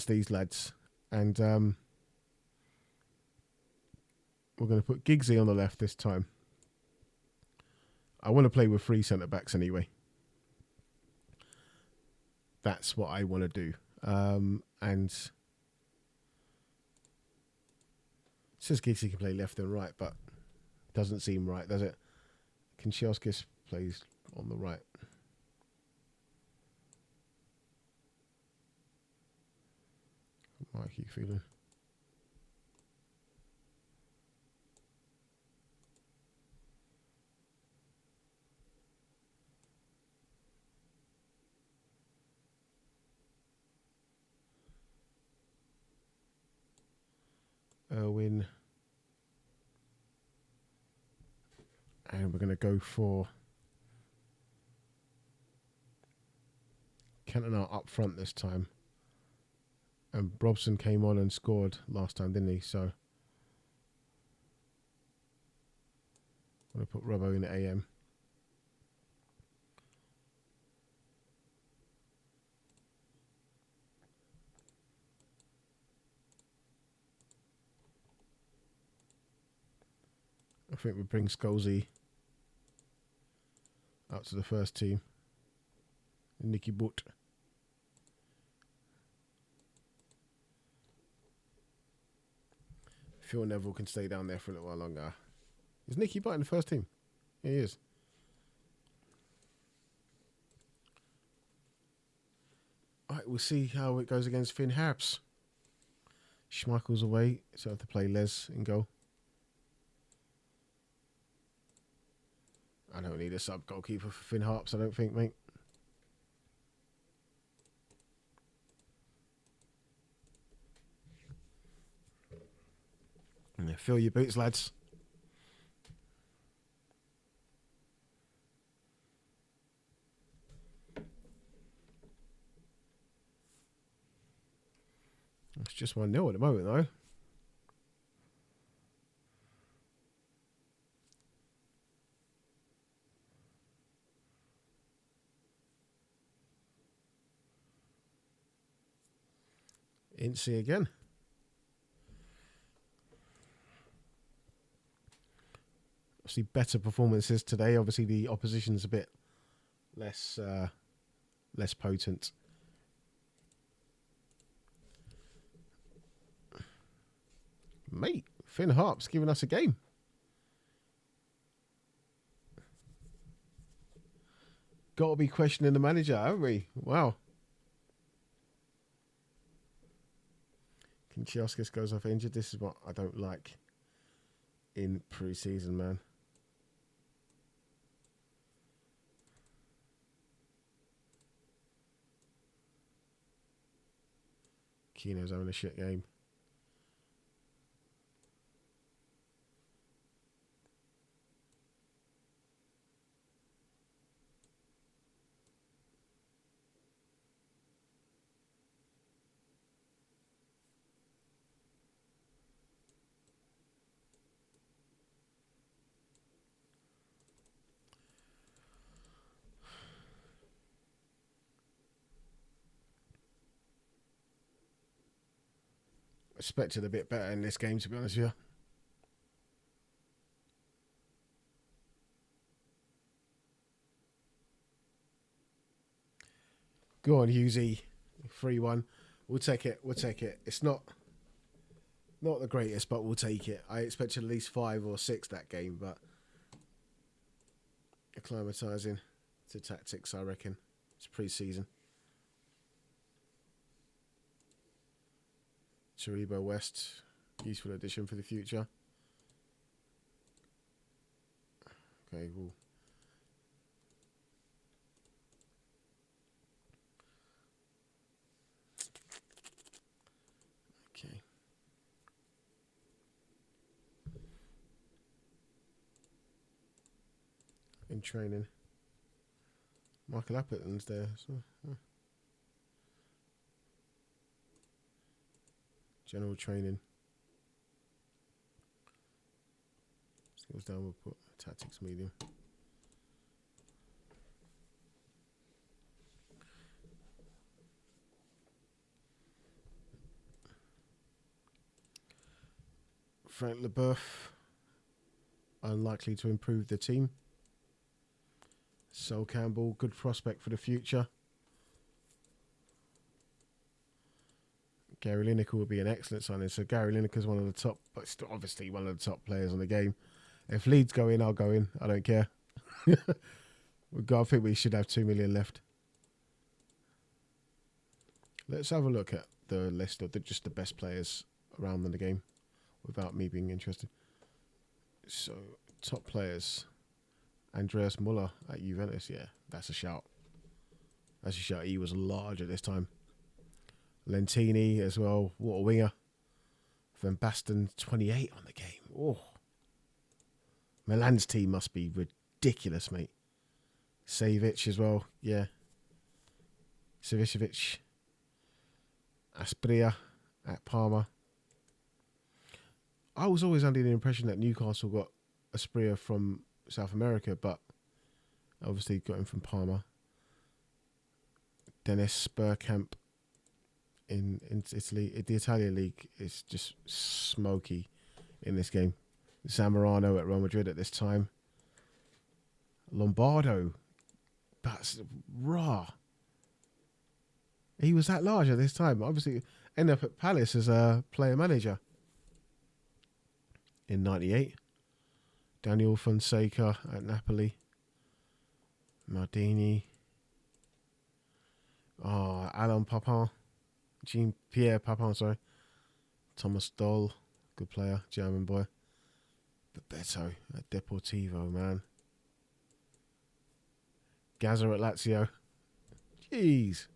these lads. And we're going to put Giggsy on the left this time. I want to play with 3 centre-backs anyway. That's what I want to do. And it says Giggsy can play left and right, but it doesn't seem right, does it? Kanchelskis plays on the right. Mikey feeling. Irwin. And we're going to go for Cantona up front this time. And Robson came on and scored last time, didn't he? So I'm going to put Robbo in the AM. I think we bring Scholesy out to the first team. Nicky Butt. Phil Neville can stay down there for a little while longer. Is Nicky Butt in the first team? Yeah, he is. Alright, we'll see how it goes against Finn Harps. Schmeichel's away, so I have to play Les in goal. I don't need a sub goalkeeper for Finn Harps, I don't think, mate. Yeah, fill your boots, lads. It's just 1-0 at the moment, though. Incy again. Obviously, better performances today. Obviously, the opposition's a bit less potent. Mate, Finn Harps giving us a game. Got to be questioning the manager, haven't we? Wow. Kanchelskis goes off injured. This is what I don't like in pre-season, man. Kino's having a shit game. Expected a bit better in this game, to be honest with you. Go on, Hughesy. 3-1. We'll take it. We'll take it. It's not the greatest, but we'll take it. I expected at least 5 or 6 that game, but acclimatising to tactics, I reckon. It's pre-season. Taribo West, useful addition for the future. Okay, well. Okay. In training. Michael Appleton's there. So, General training. Skills down, we'll put tactics medium. Frank Leboeuf, unlikely to improve the team. Sol Campbell, good prospect for the future. Gary Lineker will be an excellent signing. So Gary Lineker is one of the top, but still obviously one of the top players on the game. If Leeds go in, I'll go in. I don't care. I think we should have 2 million left. Let's have a look at the list of just the best players around in the game without me being interested. So, top players. Andreas Muller at Juventus. Yeah, that's a shout. That's a shout. He was large at this time. Lentini as well. What a winger. Van Basten, 28 on the game. Oh. Milan's team must be ridiculous, mate. Savic as well. Yeah. Savicevic. Aspria at Parma. I was always under the impression that Newcastle got Aspria from South America, but obviously got him from Parma. Dennis Bergkamp in Italy. The Italian league is just smoky in this game. Zamorano at Real Madrid at this time. Lombardo. That's raw. He was that large at this time. Obviously, ended up at Palace as a player manager. In 98. Daniel Fonseca at Napoli. Maldini. Alain Papin. Jean-Pierre Papin, sorry. Thomas Doll. Good player. German boy. Bebeto at Deportivo, man. Gazza at Lazio. Jeez.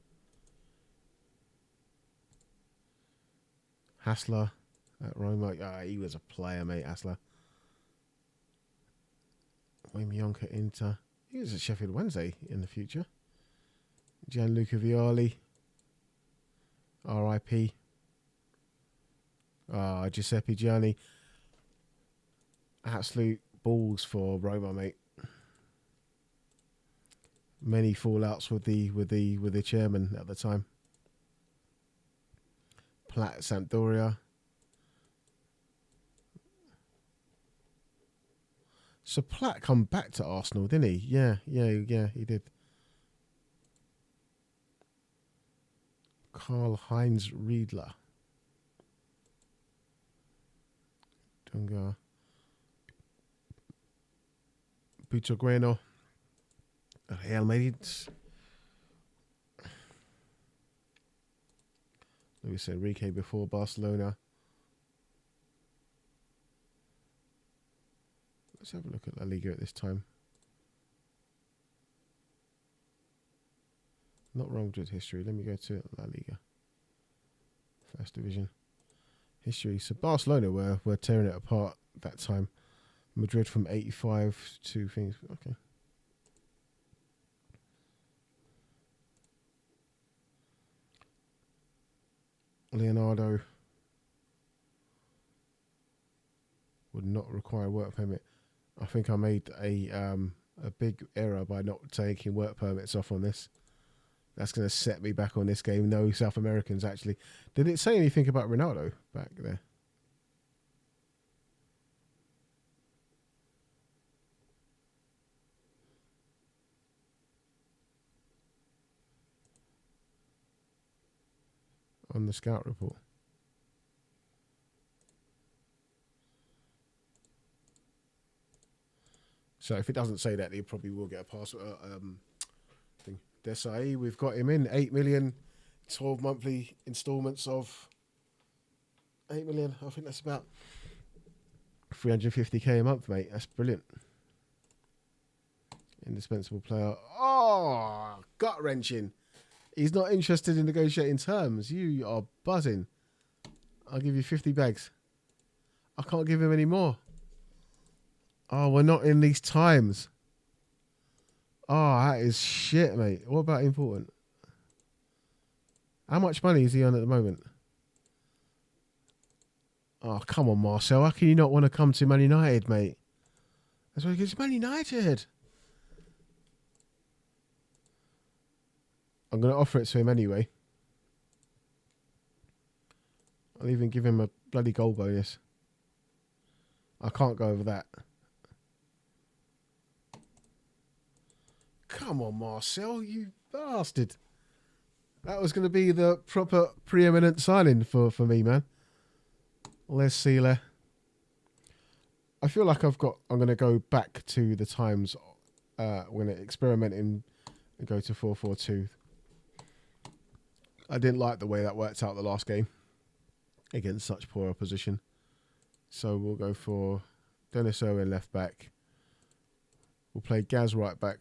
Hassler at Roma. He was a player, mate, Hassler. Wayne Yonk at Inter. He was at Sheffield Wednesday in the future. Gianluca Vialli. R.I.P. Giuseppe Gianni. Absolute balls for Roma, mate. Many fallouts with the chairman at the time. Platt at Sampdoria. So Platt come back to Arsenal, didn't he? Yeah, he did. Karl-Heinz Riedler. Dunga. Butragueno. Real Madrid. Luis Enrique before Barcelona. Let's have a look at La Liga at this time. Not wrong with history. Let me go to La Liga. First division. History. So Barcelona were tearing it apart that time. Madrid from 85 to things. Okay. Leonardo would not require a work permit. I think I made a big error by not taking work permits off on this. That's going to set me back on this game. No South Americans, actually. Did it say anything about Ronaldo back there? On the scout report. So if it doesn't say that, they probably will get a pass thing. Desai, we've got him in 8 million, 12 monthly installments of 8 million. I think that's about 350k a month, mate. That's brilliant. Indispensable player. Oh, gut wrenching. He's not interested in negotiating terms. You are buzzing. I'll give you 50 bags. I can't give him any more. Oh, we're not in these times. Oh, that is shit, mate. What about important? How much money is he on at the moment? Oh, come on, Marcel. How can you not want to come to Man United, mate? That's why he gets Man United. I'm going to offer it to him anyway. I'll even give him a bloody goal bonus. I can't go over that. Come on, Marcel, you bastard. That was going to be the proper preeminent signing for me, man. Les Sealer. I feel like I'm going to go back to the times when it experimenting and go to 4-4-2. I didn't like the way that worked out the last game against such poor opposition. So we'll go for Dennis Irwin left back. We'll play Gaz right back.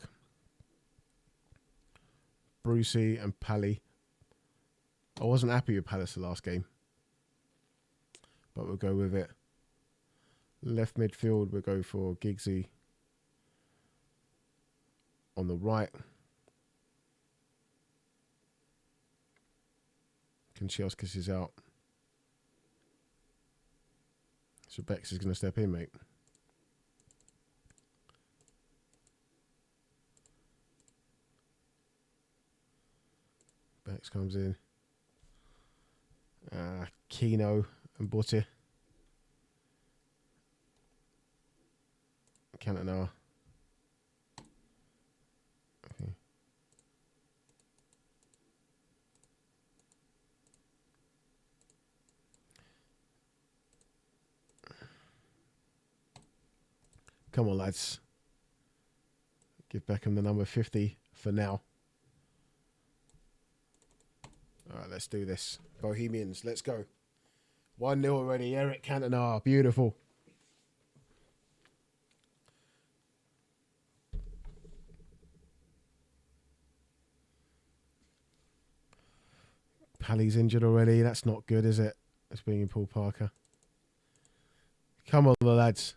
Brucey and Pally. I wasn't happy with Palace the last game, but we'll go with it. Left midfield, we'll go for Giggsy. On the right, Kanchelskis is out. So Bex is going to step in, mate. Bex comes in. Keno and Butte. Cantona. Okay. Come on, lads. Give Beckham the number 50 for now. All right, let's do this. Bohemians, let's go. 1-0 already. Eric Cantona. Beautiful. Pally's injured already. That's not good, is it? It's being Paul Parker. Come on, the lads.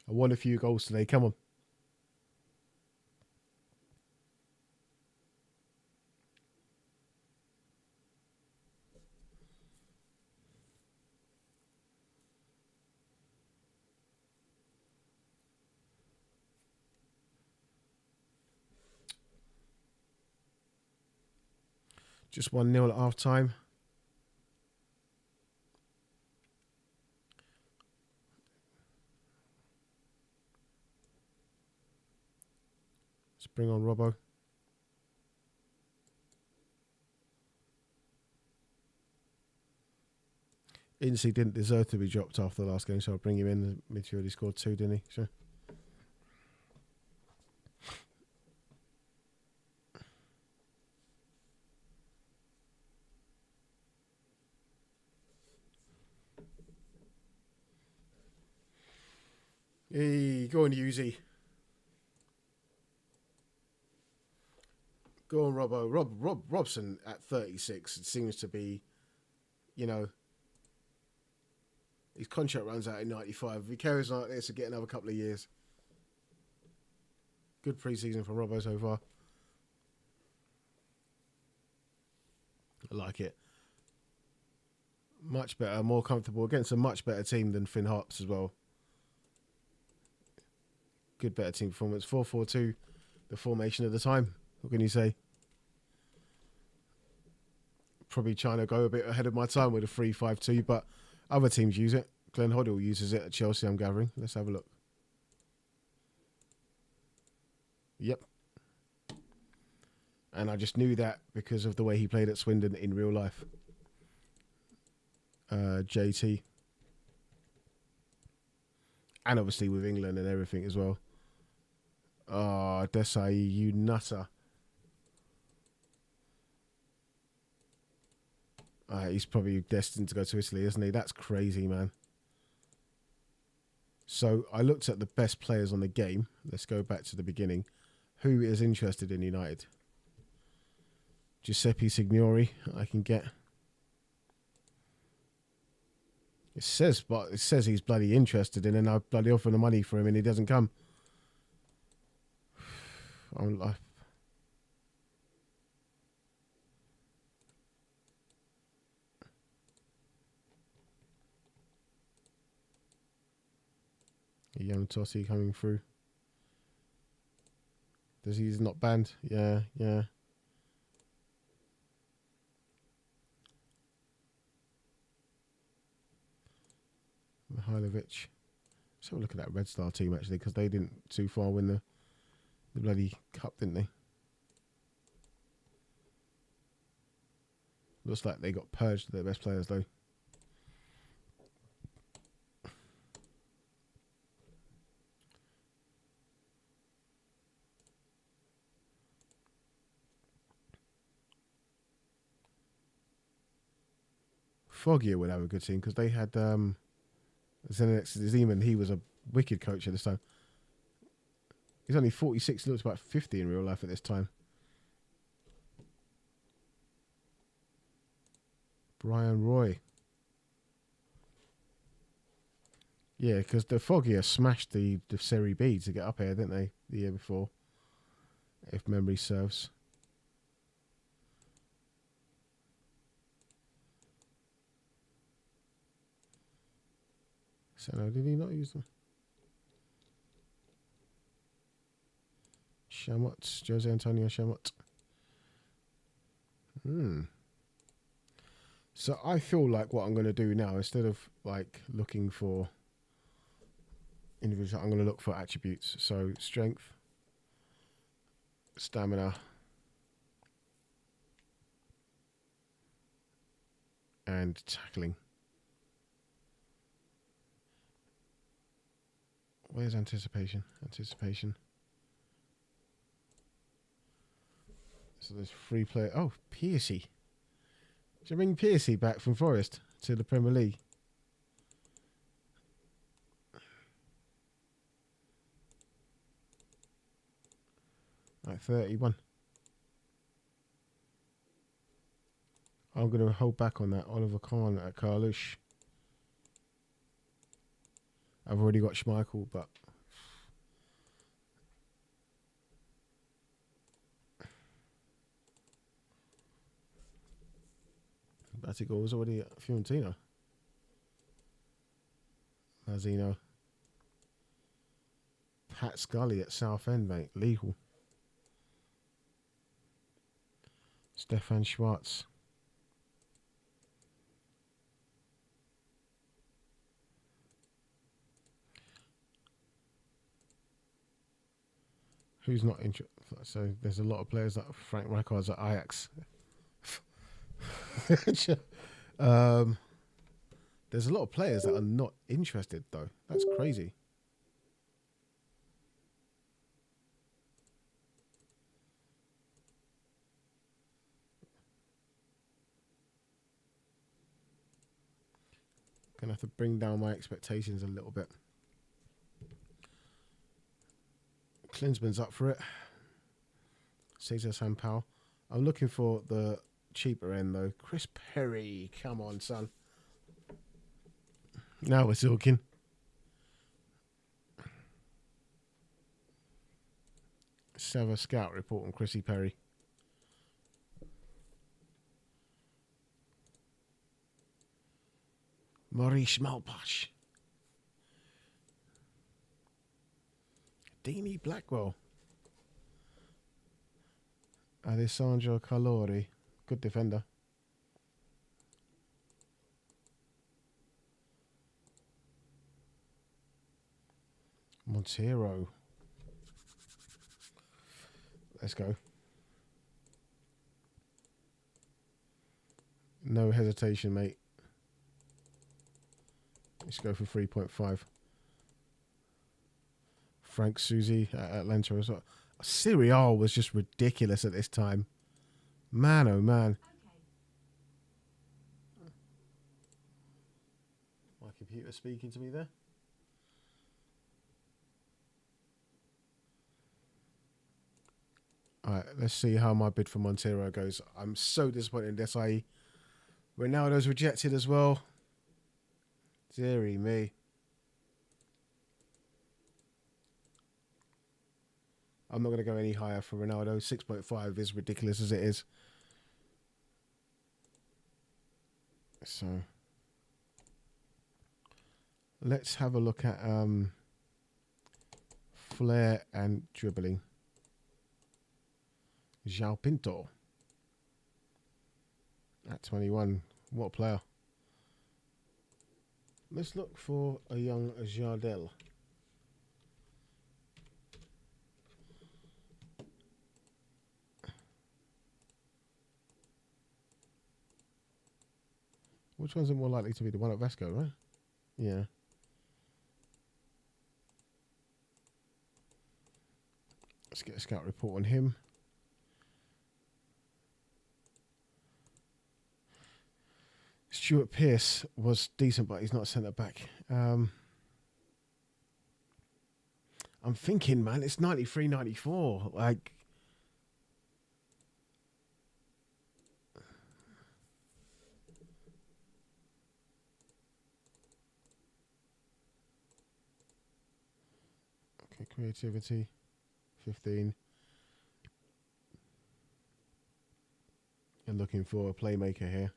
I want a few goals today. Come on. Just 1-0 at half time. Let's bring on Robbo. Incy didn't deserve to be dropped after the last game, so I'll bring him in. The midfield, he scored 2, didn't he? Sure. Hey, go on, Uzi. Go on, Robbo. Robson at 36. It seems to be, you know, his contract runs out in 95. If he carries on like this, he'll get another couple of years. Good pre-season from Robbo so far. I like it. Much better, more comfortable against a much better team than Finn Harps as well. Good, better team performance. 4-4-2 the formation of the time. What can you say? Probably trying to go a bit ahead of my time with a 3-5-2, but other teams use it. Glenn Hoddle uses it at Chelsea, I'm gathering. Let's have a look. Yep. And I just knew that because of the way he played at Swindon in real life. JT. And obviously with England and everything as well. Oh, Desai, you nutter. He's probably destined to go to Italy, isn't he? That's crazy, man. So I looked at the best players on the game. Let's go back to the beginning. Who is interested in United? Giuseppe Signori, I can get. It says he's bloody interested in, and I bloody offer the money for him, and he doesn't come. I'm like, a young Totti coming through. He's not banned? Yeah. Mihailovic. Let's have a look at that Red Star team actually, because they didn't too far win the bloody cup, didn't they? Looks like they got purged of their best players though. Foggia would have a good team because they had Zenit Zeman. He was a wicked coach at this time. He's only 46, looks about 50 in real life at this time. Brian Roy. Yeah, because the Foggia smashed the Serie B to get up here, didn't they, the year before? If memory serves. So no, did he not use them? Chamot, Jose Antonio Chamot. So I feel like what I'm going to do now, instead of like looking for individuals, I'm going to look for attributes. So strength, stamina, and tackling. Where's anticipation? Anticipation. So there's free play. Oh, Piercy. Did you bring Piercy back from Forest to the Premier League? Like 31. I'm going to hold back on that. Oliver Kahn at Carlush. I've already got Schmeichel, but Batigol was already at Fiorentina. Mazzino. Pat Scully at Southend, mate. Legal. Stefan Schwartz. Who's not interested? So there's a lot of players like Frank Rijkaard's at Ajax. There's a lot of players that are not interested though. That's crazy. Gonna have to bring down my expectations a little bit. Klinsmann's up for it. Cesar Sampaio. I'm looking for the cheaper end though. Chris Perry. Come on, son. Now we're talking. Let's have a scout report on Chrissy Perry. Maurice Malpash. Dini Blackwell. Alessandro Calori, good defender. Montero. Let's go. No hesitation, mate. Let's go for 3.5. Frank Suzy at Atlanta as well. Serie A was just ridiculous at this time. Man, oh man. My computer speaking to me there. All right, let's see how my bid for Montero goes. I'm so disappointed in Desai. Ronaldo's rejected as well. Deary me. I'm not going to go any higher for Ronaldo. 6.5 is ridiculous as it is. So let's have a look at flair and dribbling. João Pinto at 21. What a player. Let's look for a young Jardel. Which one's it more likely to be? The one at Vasco, right? Yeah. Let's get a scout report on him. Stuart Pearce was decent, but he's not a centre back. I'm thinking, man, it's 93, 94. Like, okay, creativity, 15. You're looking for a playmaker here.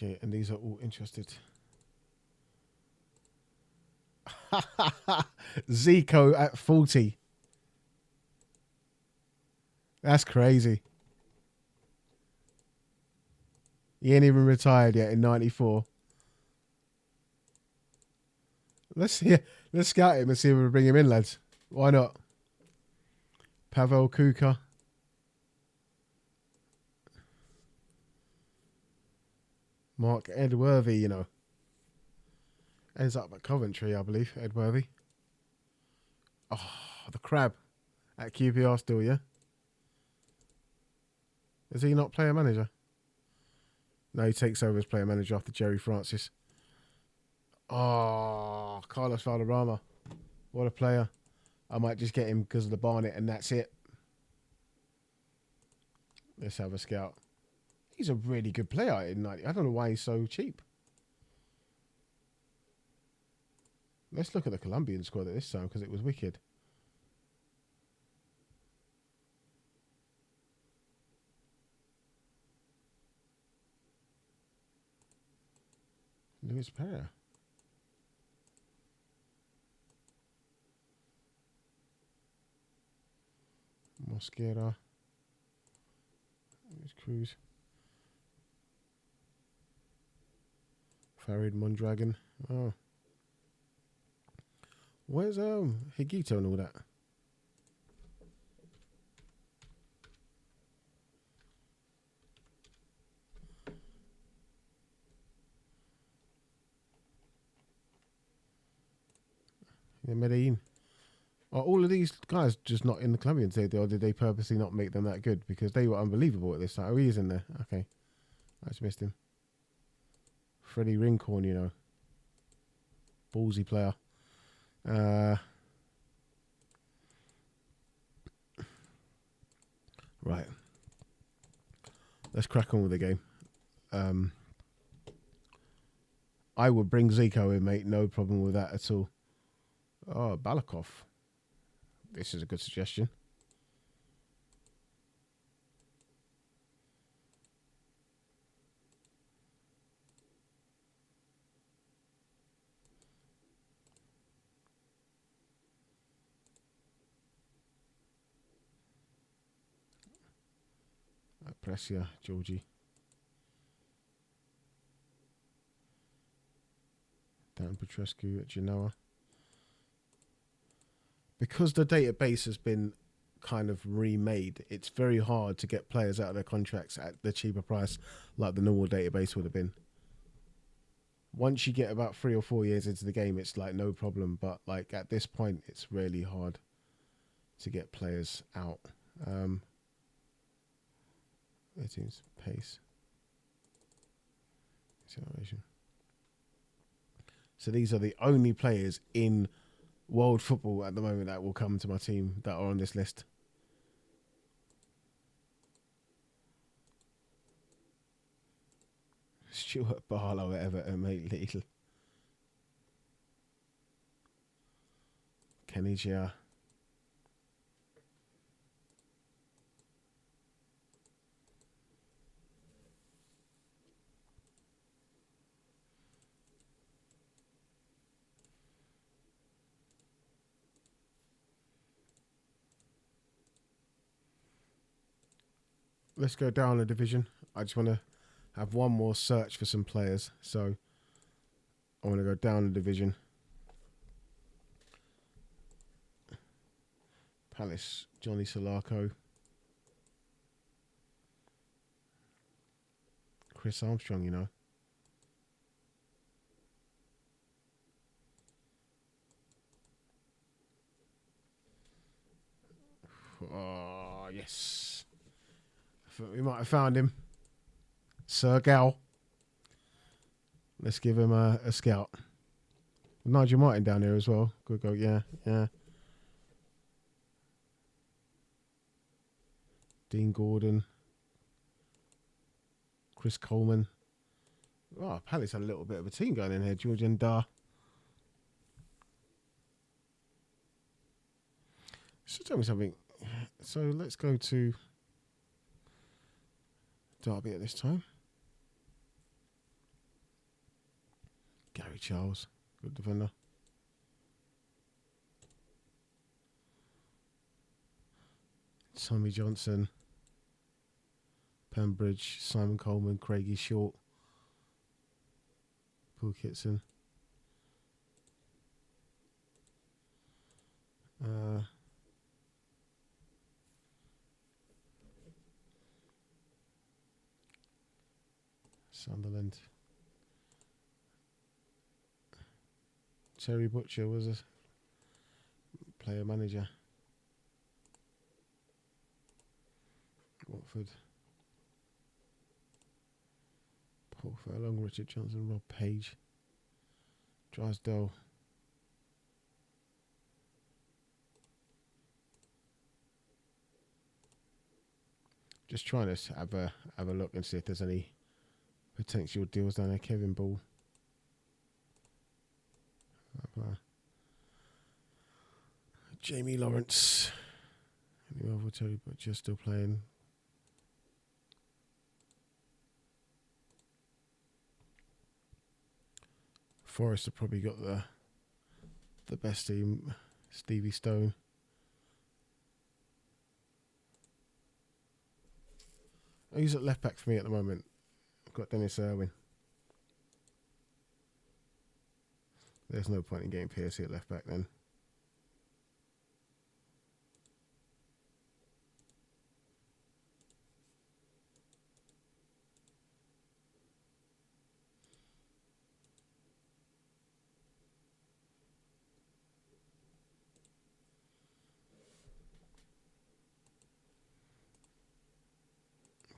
Okay, and these are all interested. Zico at 40. That's crazy. He ain't even retired yet in 94. Let's scout him and see if we bring him in, lads. Why not? Pavel Kuka. Mark Edworthy, you know. Ends up at Coventry, I believe, Edworthy. Oh, the crab at QPR still, yeah? Is he not player manager? No, he takes over as player manager after Jerry Francis. Oh, Carlos Valderrama. What a player. I might just get him because of the Barnet and that's it. Let's have a scout. He's a really good player in 90. I don't know why he's so cheap. Let's look at the Colombian squad at this time because it was wicked. Luis Pereira. Mosquera. Luis Cruz. Farid Mondragon. Oh. Where's Higuito and all that? Yeah, Medellin. Are all of these guys just not in the Colombian side, or did they purposely not make them that good? Because they were unbelievable at this time. Oh, he is in there. Okay. I just missed him. Freddie Rincorn, you know. Ballsy player. Right. Let's crack on with the game. I would bring Zico in, mate. No problem with that at all. Oh, Balakov. This is a good suggestion. press you, Georgie. Dan Petrescu at Genoa. Because the database has been kind of remade, it's very hard to get players out of their contracts at the cheaper price like the normal database would have been. Once you get about 3 or 4 years into the game, it's like no problem. But like at this point, it's really hard to get players out. It seems pace. Acceleration. So these are the only players in world football at the moment that will come to my team that are on this list. Stuart Barlow at Everton, mate. Little. Kenny Gia. Let's go down a division. I just want to have one more search for some players. So I want to go down a division. Palace, Johnny Solarco. Chris Armstrong, you know. Oh, yes. I thought we might have found him. Sir Gal. Let's give him a scout. Nigel Martin down here as well. Good go. Yeah, yeah. Dean Gordon. Chris Coleman. Oh, Palace had a little bit of a team going in here. Georgian Dar. So tell me something. So let's go to Derby at this time. Gary Charles, good defender. Tommy Johnson. Pembridge, Simon Coleman, Craigie Short. Paul Kitson. Sunderland. Terry Butcher was a player manager. Watford. Paul Furlong, Richard Johnson, Rob Page. Drysdale. Just trying to have a look and see if there's any potential deals down there. Kevin Ball. Jamie Lawrence. Anyway, I'll tell you, but just still playing. Forest have probably got the best team. Stevie Stone. Who's at left back for me at the moment? I've got Dennis Irwin. There's no point in getting Piercy at left back then.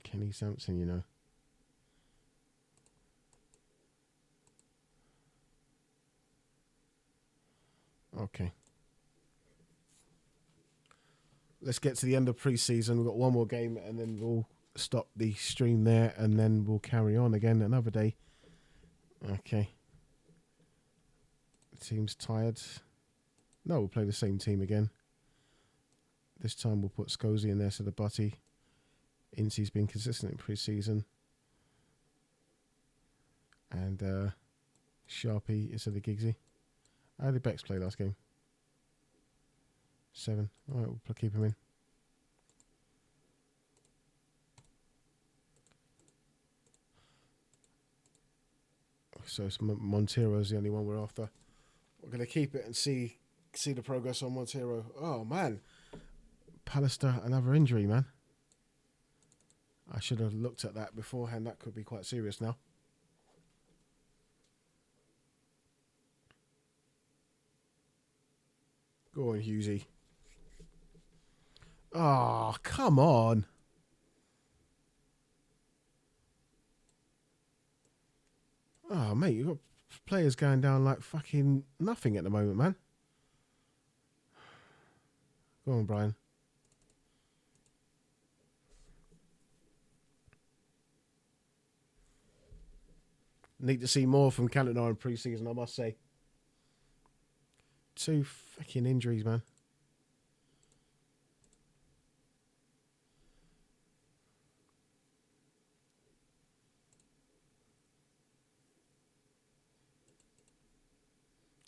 Kenny Sampson, you know. Okay. Let's get to the end of pre-season. We've got one more game and then we'll stop the stream there and then we'll carry on again another day. Okay. The team's tired. No, we'll play the same team again. This time we'll put Scozy in there so the Butty. Incy's been consistent in pre-season. And Sharpie instead of Giggsy. How did Bex play last game? 7. Alright, we'll keep him in. So it's Montero's the only one we're after. We're going to keep it and see the progress on Montero. Oh, man. Pallister, another injury, man. I should have looked at that beforehand. That could be quite serious now. Go on, Hughesy. Oh, come on. Oh, mate, you've got players going down like fucking nothing at the moment, man. Go on, Brian. Need to see more from Cantona in pre-season, I must say. 2 fucking injuries, man.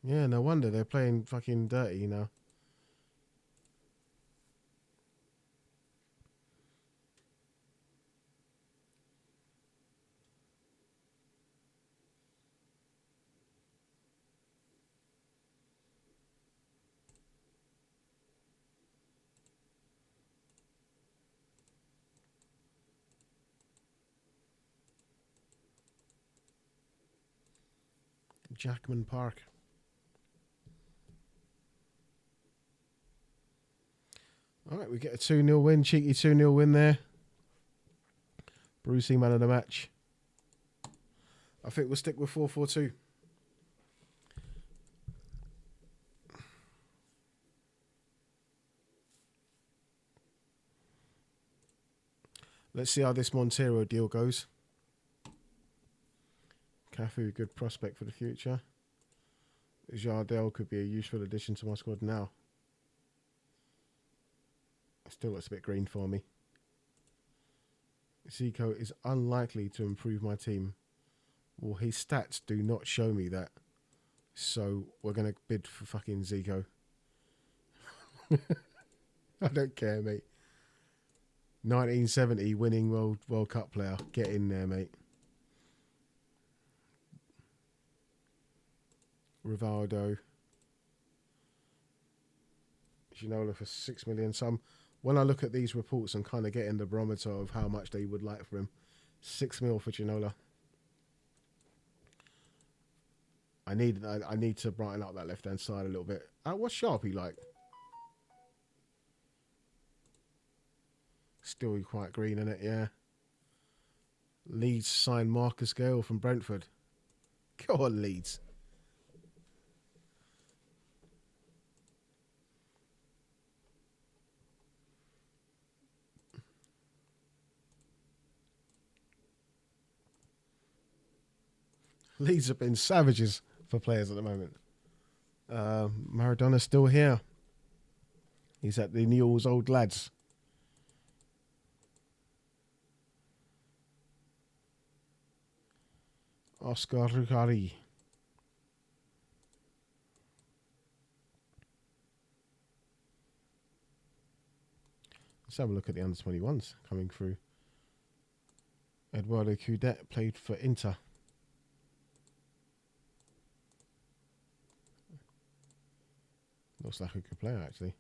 Yeah, no wonder they're playing fucking dirty now. Jackman Park. All right, we get a 2-0 win. Cheeky 2-0 win there. Brucey, man of the match. I think we'll stick with 4-4-2. Let's see how this Montero deal goes. Cafu, good prospect for the future. Jardel could be a useful addition to my squad now. Still looks a bit green for me. Zico is unlikely to improve my team. Well, his stats do not show me that. So we're going to bid for fucking Zico. I don't care, mate. 1970 winning World Cup player. Get in there, mate. Rivaldo. Ginola for 6 million. When I look at these reports, I'm kind of getting the barometer of how much they would like for him. 6 mil for Ginola. I need to brighten up that left hand side a little bit. What's Sharpie like? Still quite green in it, yeah. Leeds signed Marcus Gale from Brentford. Go on, Leeds. Leeds have been savages for players at the moment. Maradona's still here. He's at the Newell's Old Lads. Oscar Rugari. Let's have a look at the under-21s coming through. Eduardo Coudet played for Inter. Looks like a good player, actually.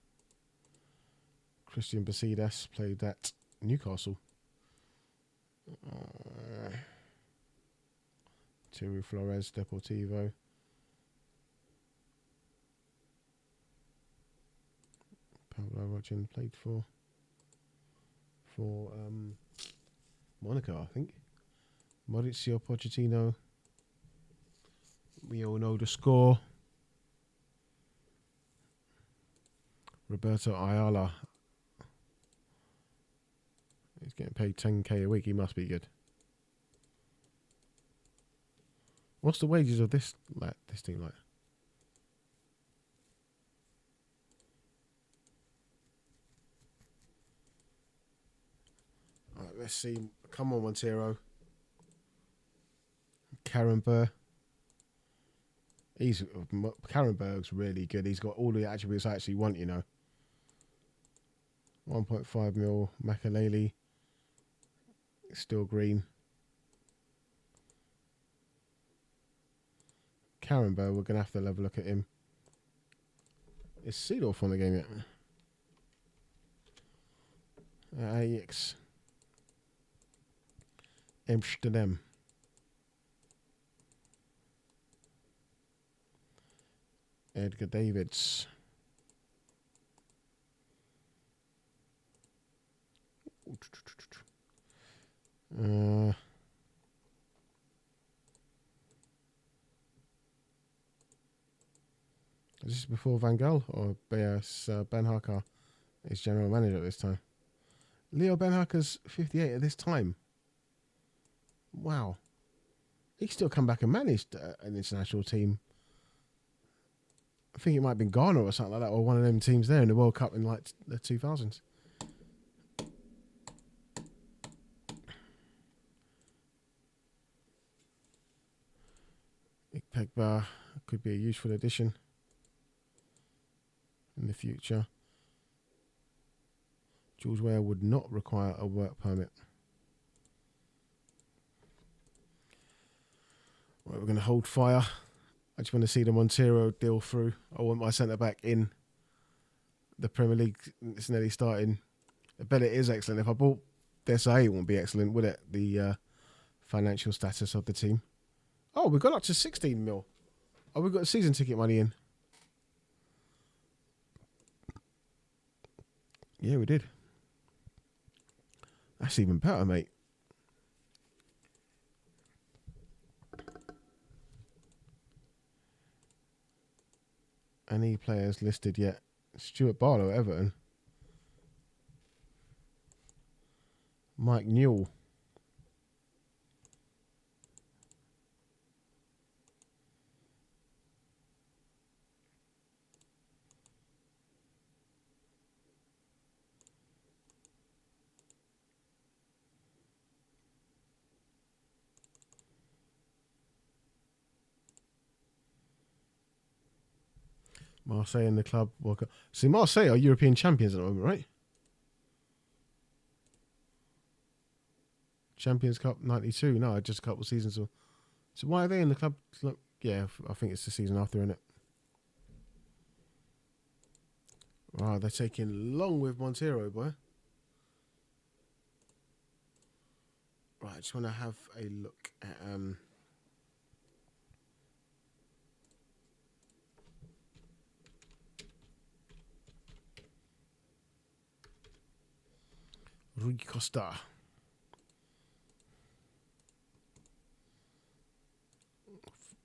Christian Basidas played at Newcastle. Turu Flores, Deportivo. Pablo Rochin played for Monaco, I think. Mauricio Pochettino. We all know the score. Roberto Ayala. He's getting paid 10k a week. He must be good. What's the wages of this team like? All right, let's see. Come on, Montero. Karen Burr. Karen Berg's really good. He's got all the attributes I actually want, you know. 1.5 mil. Makaleli. Still green. Karenberg, we're going to have to have a look at him. Is Seedorf on the game yet? Ajax. Amsterdam. Edgar Davids. Is this before Van Gaal or Ben Harker is general manager at this time? Leo Ben Harker's 58 at this time. Wow. He can still come back and manage an international team. I think it might have been Ghana or something like that, or one of them teams there in the World Cup in like the 2000s. Pegba could be a useful addition in the future. George Weah would not require a work permit. Right, we're going to hold fire. I just want to see the Montero deal through. I want my centre-back in the Premier League. It's nearly starting. I bet it is excellent. If I bought Desai, it wouldn't be excellent, would it? The financial status of the team. Oh, we got up to 16 mil. Oh, we got season ticket money in. Yeah, we did. That's even better, mate. Any players listed yet? Stuart Barlow, Everton. Mike Newell. Marseille in the club. See, Marseille are European champions at the moment, right? Champions Cup 92. No, just a couple of seasons. So why are they in the club? Yeah, I think it's the season after, isn't it? Wow, they're taking long with Montero, boy. Right, I just want to have a look at Rui Costa.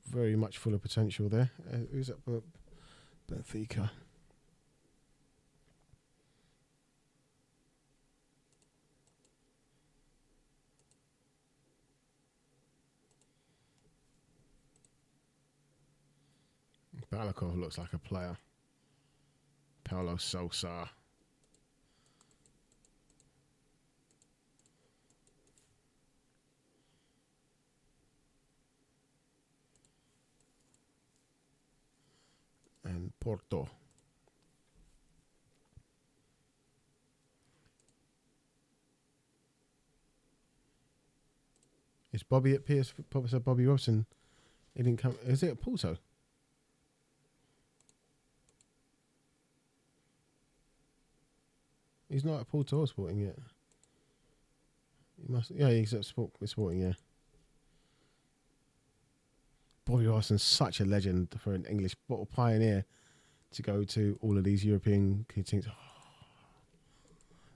Very much full of potential there. Who's up for Benfica? Balakov looks like a player. Paulo Sousa. And Porto. Is Bobby at PS? Professor Bobby Robson. He didn't come. Is it at Porto? He's not at Porto or Sporting yet. He must. Yeah, he's at Sporting. Yeah. Bobby Robson's such a legend for an English bottle pioneer to go to all of these European teams.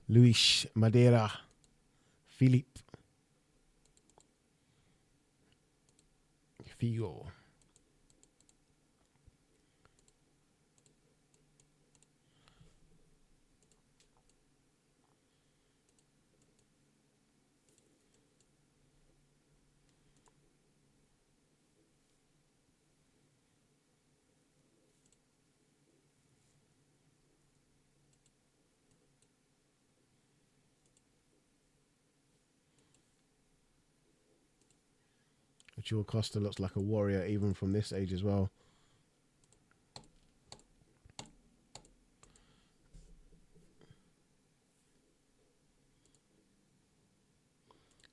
Luis Madeira, Philippe Figo. Joe Costa looks like a warrior even from this age as well.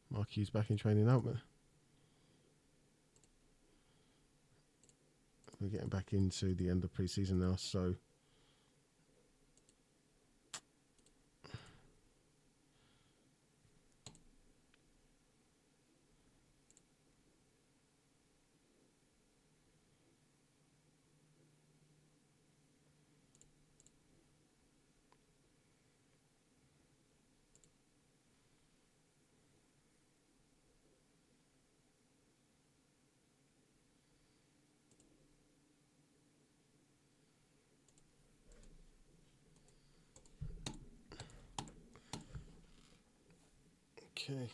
Marquis back in training out, but We're getting back into the end of pre-season now, so okay.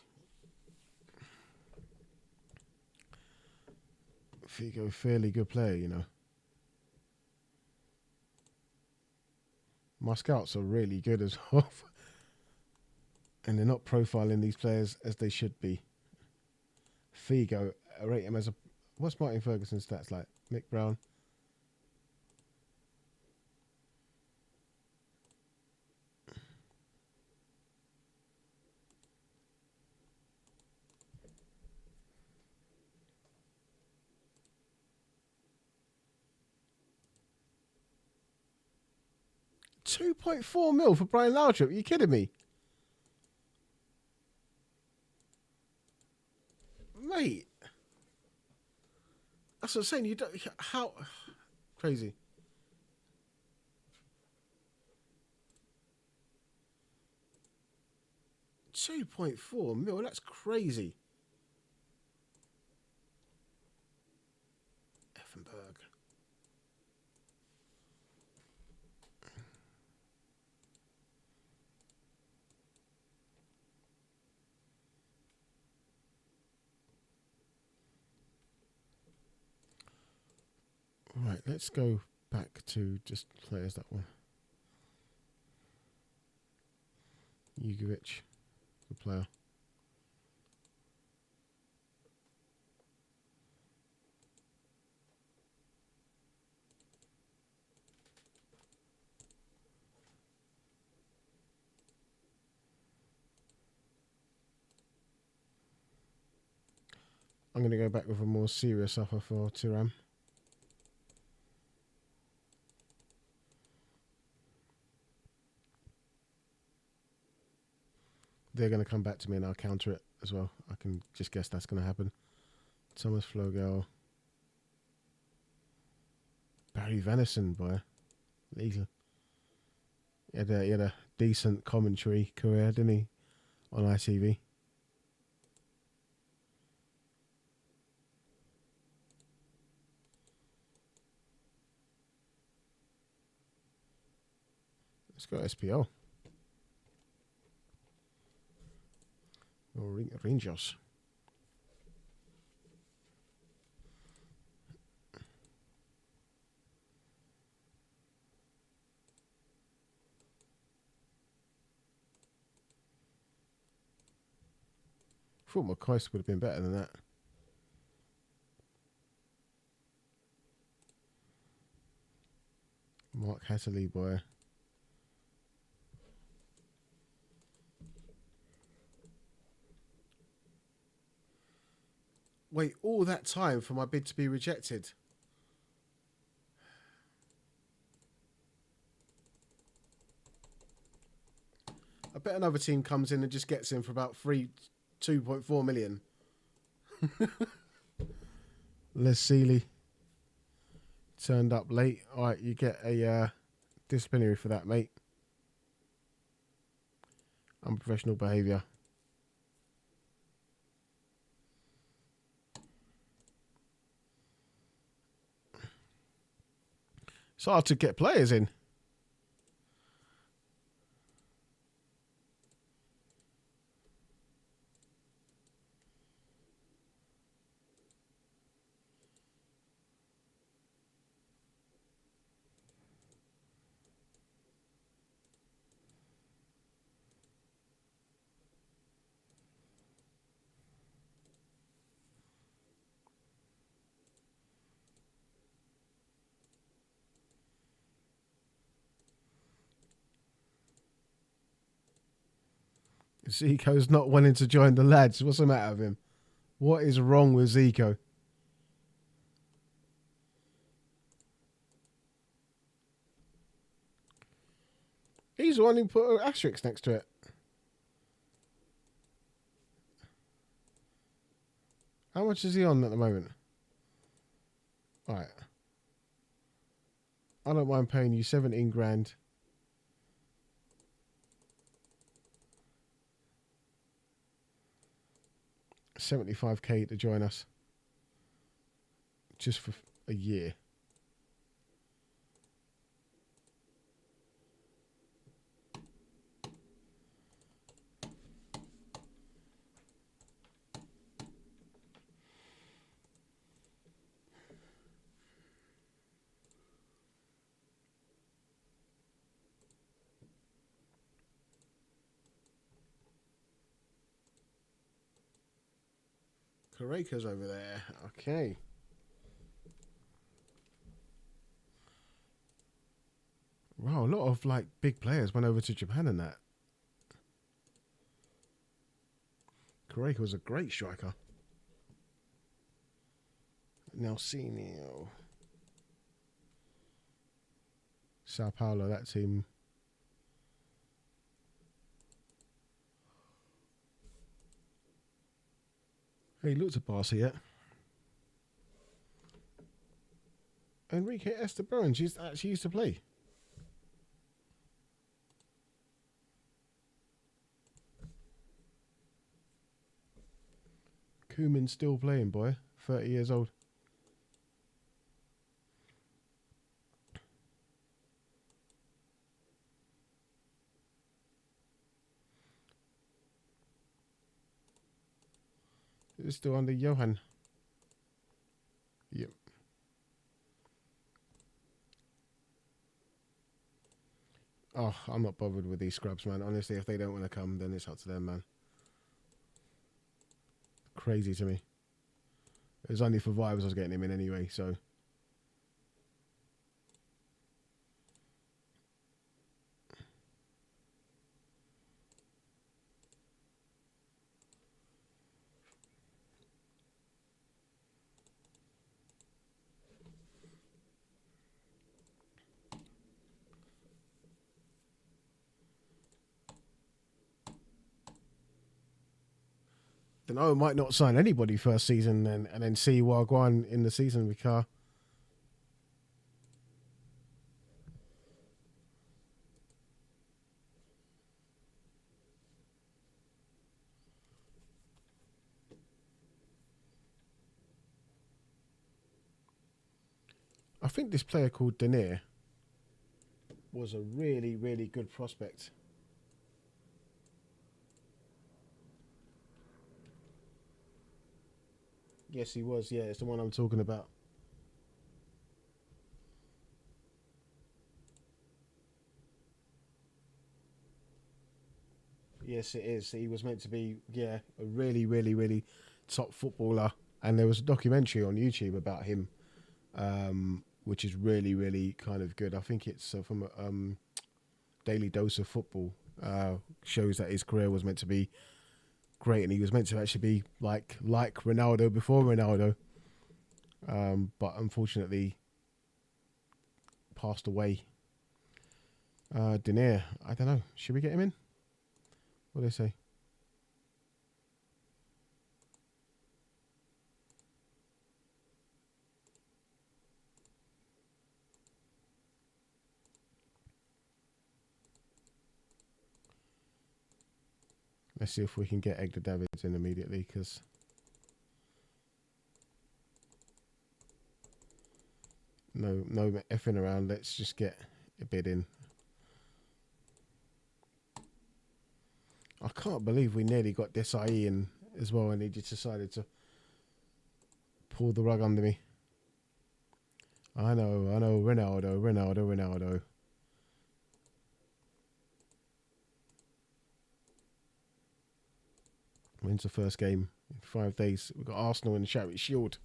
Figo, fairly good player, you know. My scouts are really good as well. And they're not profiling these players as they should be. Figo, I rate him as a... What's Martin Ferguson's stats like? Nick Brown? $2.4 million for Brian Laudrup. Are you kidding me? Mate. That's what I'm saying. You don't... How... Crazy. $2.4 million. That's crazy. Effenberg. Right, let's go back to just players that one. Jugovic, good player. I'm going to go back with a more serious offer for Thuram. They're going to come back to me and I'll counter it as well. I can just guess that's going to happen. Thomas Flogel. Barry Venison, boy. Legal. He had a decent commentary career, didn't he? On ITV. Let's go SPL. Or Rangers. I thought McCoist would have been better than that. Mark Hatterley, boy. Wait, all that time for my bid to be rejected? I bet another team comes in and just gets him for about 2.4 million. Les Seeley turned up late. All right, you get a disciplinary for that, mate. Unprofessional behaviour. It's hard to get players in. Zico's not wanting to join the lads. What's the matter with him? What is wrong with Zico? He's the one who put an asterisk next to it. How much is he on at the moment? All right. I don't mind paying you 17 grand. $75K to join us. Just for a year. Kareka's over there. Okay. Wow, a lot of like big players went over to Japan and that. Kareka was a great striker. Nelsinho. Sao Paulo, that team. Hey, looked at Barca yet. Enrique Esteban, she's actually used to play. Koeman's still playing, boy. 30 years old. It's still under Johan. Yep. Oh, I'm not bothered with these scrubs, man. Honestly, if they don't want to come, then it's up to them, man. Crazy to me. It was only for vibes I was getting him in anyway, so. Then I might not sign anybody first season and then see Wagwan in the season because I think this player called Denier was a really, really good prospect. Yes, he was. Yeah, it's the one I'm talking about. Yes, it is. He was meant to be, yeah, a really, really, really top footballer. And there was a documentary on YouTube about him, which is really, really kind of good. I think it's from Daily Dose of Football. Shows that his career was meant to be great, and he was meant to actually be like Ronaldo before Ronaldo, but unfortunately passed away. Denier, I don't know. Should we get him in? What do they say? Let's see if we can get Edgar Davids in immediately, because no effing around. Let's just get a bid in. I can't believe we nearly got Desai in as well, and he just decided to pull the rug under me. I know. Ronaldo. Wins the first game in 5 days. We've got Arsenal in the Charity Shield.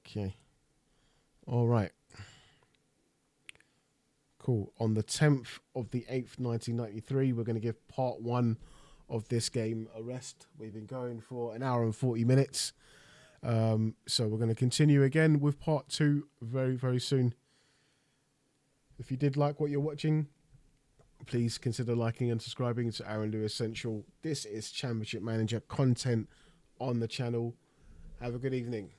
Okay. All right. Cool. On the 10th of the 8th, 1993, we're going to give part 1 of this game a rest. We've been going for an hour and 40 minutes. So we're going to continue again with part 2 very, very soon. If you did like what you're watching, please consider liking and subscribing to Aaron Lewis Central. This is Championship Manager content on the channel. Have a good evening.